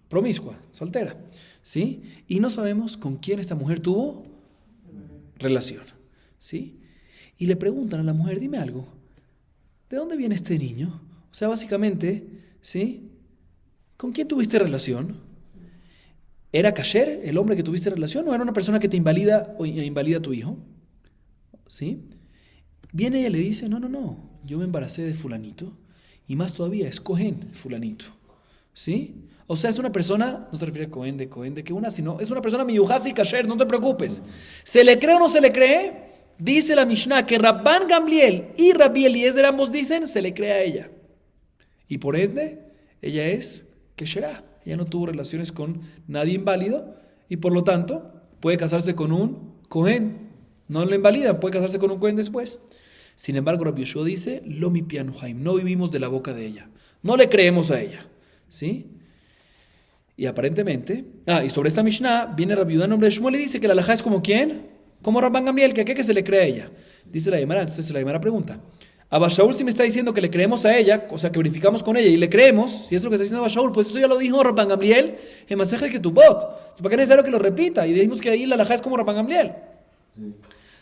promiscua, soltera. ¿Sí? Y no sabemos con quién esta mujer tuvo relación. ¿Sí? Y le preguntan a la mujer, dime algo, ¿de dónde viene este niño? O sea, básicamente, ¿sí? ¿Con quién tuviste relación? ¿Era kasher el hombre que tuviste relación o era una persona que te invalida o invalida a tu hijo? ¿Sí? Viene ella y le dice, no, yo me embaracé de fulanito y más todavía es Cohen fulanito. ¿Sí? O sea, es una persona, no se refiere a Cohen de que una, sino es una persona miyuhasi kasher, no te preocupes. ¿Se le cree o no se le cree? Dice la Mishnah que Rabban Gamliel y Rabbi Eliezer ambos dicen, se le cree a ella. Y por ende, ella es kesherá. Ella no tuvo relaciones con nadie inválido y por lo tanto puede casarse con un Cohen. No lo invalida, puede casarse con un Cohen después. Sin embargo, Rabbi Yoshua dice, lo mi piano Haim, no vivimos de la boca de ella. No le creemos a ella. ¿Sí? Y aparentemente, y sobre esta Mishnah viene Rabbi Yehuda en nombre de Shmuel y dice que la halajá es como ¿quién? Como Rabban Gamliel, que se le cree a ella. Dice la Gemara, entonces la Gemara pregunta, Abba Shaul si me está diciendo que le creemos a ella, o sea que verificamos con ella y le creemos, si es lo que está diciendo Abba Shaul, pues eso ya lo dijo Rabban Gamliel en Masejet Ketubot. ¿Para qué es necesario que lo repita? Y dijimos que ahí la halajá es como Rabban Gamliel. Sí.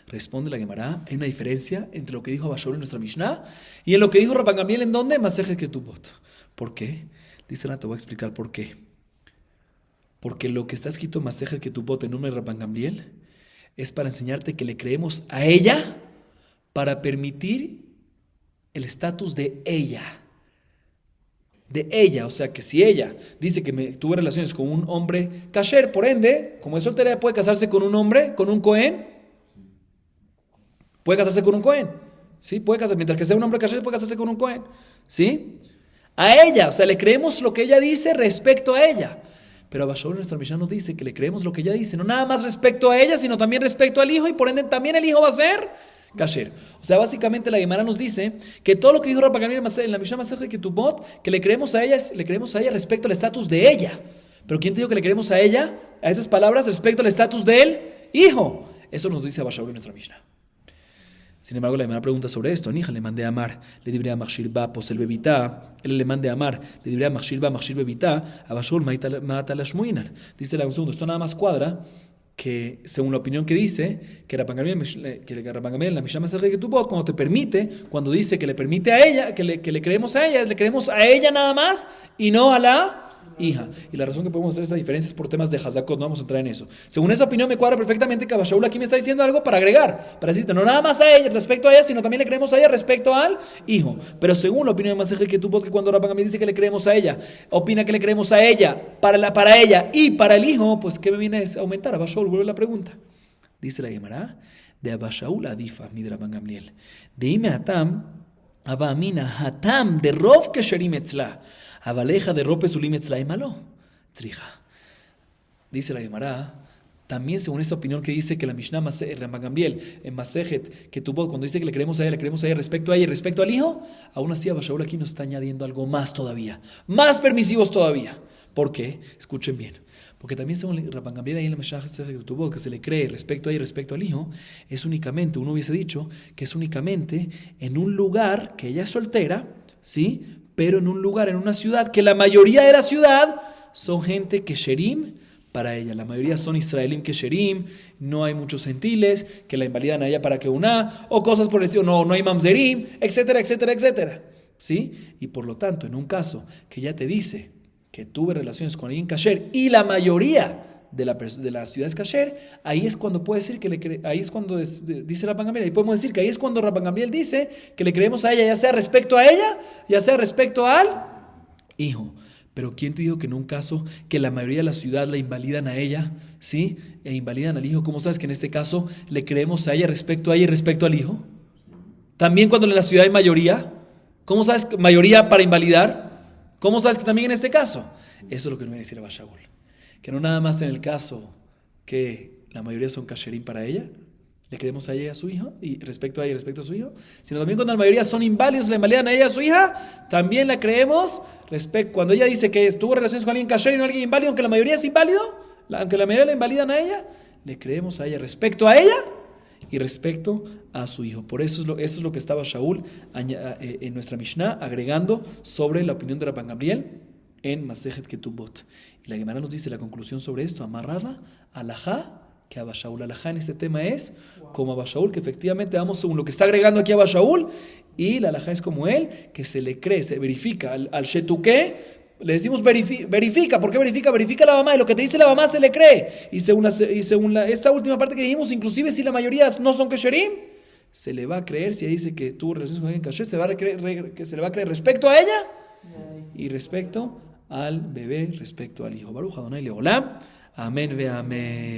Responde la Gemara, hay una diferencia entre lo que dijo Abba Shaul en nuestra Mishnah y en lo que dijo Rabban Gamliel, ¿en dónde? En Masejet Ketubot. ¿Por qué? Dice te voy a explicar por qué. Porque lo que está escrito en Masejet Ketubot en nombre de Rabban Gamliel es para enseñarte que le creemos a ella para permitir el estatus de ella. De ella, o sea que si ella dice que tuvo relaciones con un hombre kasher, por ende, como es soltera, puede casarse con un hombre, con un Cohen. Puede casarse con un Cohen. ¿Sí? Puede casarse, mientras que sea un hombre kasher, puede casarse con un Cohen. ¿Sí? A ella, o sea, le creemos lo que ella dice respecto a ella. Pero Abba Shaul en nuestra Mishnah nos dice que le creemos lo que ella dice, no nada más respecto a ella, sino también respecto al hijo, y por ende también el hijo va a ser kasher. O sea, básicamente la Gemara nos dice que todo lo que dijo Rabban Gamliel en la Mishnah Masejet Ketubot, que le creemos a ella respecto al estatus de ella. Pero ¿quién te dijo que le creemos a ella, a esas palabras, respecto al estatus del hijo? Eso nos dice Abba Shaul en nuestra Mishnah. Sin embargo, la Gemara pregunta sobre esto. Nija le mandé a Amar, le dibré a Machshir Ba, posel bebita. Él le mandé a Amar, le dibré a Machshir bebita. Abba Shaul mata la shmuinar. Dice un segundo, esto nada más cuadra que, según la opinión que dice, que Rabban Gamliel en la Mishnah Masejet Ketubot, cuando dice que le permite a ella, que le creemos a ella, le creemos a ella nada más y no a la hija. Y la razón que podemos hacer esta diferencia es por temas de Hazakot, no vamos a entrar en eso. Según esa opinión me cuadra perfectamente que Abba Shaul aquí me está diciendo algo para agregar, para decirte, no nada más a ella, respecto a ella, sino también le creemos a ella respecto al hijo. Pero según la opinión de Masejet Ketubot, que cuando Rabban Gamliel dice que le creemos a ella, opina que le creemos a ella, para ella y para el hijo, pues ¿qué me viene a aumentar? Abba Shaul, vuelve la pregunta. Dice la Gemara, de Abba Shaul adifa, mi Rabban Gamliel. De ime hatam, Abba amina hatam, de rov kesherim etzla. Abaleja de rope sulim etzlaim malo. Tzrija. Dice la Gemara, También según esta opinión que dice que la Mishnah Rambam Gamliel en Masejet Ketubot, cuando dice que le creemos a ella respecto a ella y respecto al hijo, aún así Abba Shaul aquí nos está añadiendo algo más todavía, más permisivos todavía. ¿Por qué? Escuchen bien. Porque también según Rambam Gamliel ahí en la Mishnah Ketubot, que se le cree respecto a ella y respecto al hijo, es únicamente, uno hubiese dicho que es únicamente en un lugar que ella es soltera, ¿sí? Pero en un lugar, en una ciudad, que la mayoría de la ciudad son gente que Sherim para ella. La mayoría son Israelim Kesherim, no hay muchos gentiles que la invalidan a ella para que una, o cosas por el estilo, no hay mamzerim, etcétera, etcétera, etcétera. ¿Sí? Y por lo tanto, en un caso que ella te dice que tuve relaciones con alguien kasher y la mayoría de la ciudad es kasher, ahí es cuando puede decir ahí es cuando dice Rambam Gamliel, ahí podemos decir que ahí es cuando Rambam Gamliel dice que le creemos a ella, ya sea respecto a ella, ya sea respecto al hijo. Pero ¿quién te dijo que en un caso que la mayoría de la ciudad la invalidan a ella, ¿sí? E invalidan al hijo? ¿Cómo sabes que en este caso le creemos a ella y respecto al hijo? También cuando en la ciudad hay mayoría, ¿cómo sabes que mayoría para invalidar? ¿Cómo sabes que también en este caso? Eso es lo que nos viene a decir Abba Shaul. Que no nada más en el caso que la mayoría son kasherim para ella, le creemos a ella y a su hijo, y respecto a ella y respecto a su hijo, sino también cuando la mayoría son inválidos, le invalidan a ella y a su hija, también la creemos cuando ella dice que tuvo relaciones con alguien kasher y no alguien inválido, aunque la mayoría es inválido, aunque la mayoría le invalidan a ella, le creemos a ella respecto a ella y respecto a su hijo. Por eso es lo que estaba Shaul en nuestra Mishnah agregando sobre la opinión de Rambam Gamliel en Masejet Ketubot. Y la Gemara nos dice la conclusión sobre esto, amarrada, alajá, que Abba Shaul alajá en este tema es como Abba Shaul, que efectivamente vamos según lo que está agregando aquí Abba Shaul, y la alajá es como él, que se le cree, se verifica al shetuké, le decimos verifica. ¿Por qué verifica? Verifica la mamá, y lo que te dice la mamá se le cree, y según esta última parte que dijimos, inclusive si la mayoría no son kesherim, se le va a creer. Si ella dice que tuvo relaciones con alguien kasher, se le va a creer respecto a ella y respecto al bebé, respecto al hijo. Baruch Adonai Leolam. Amén ve amén.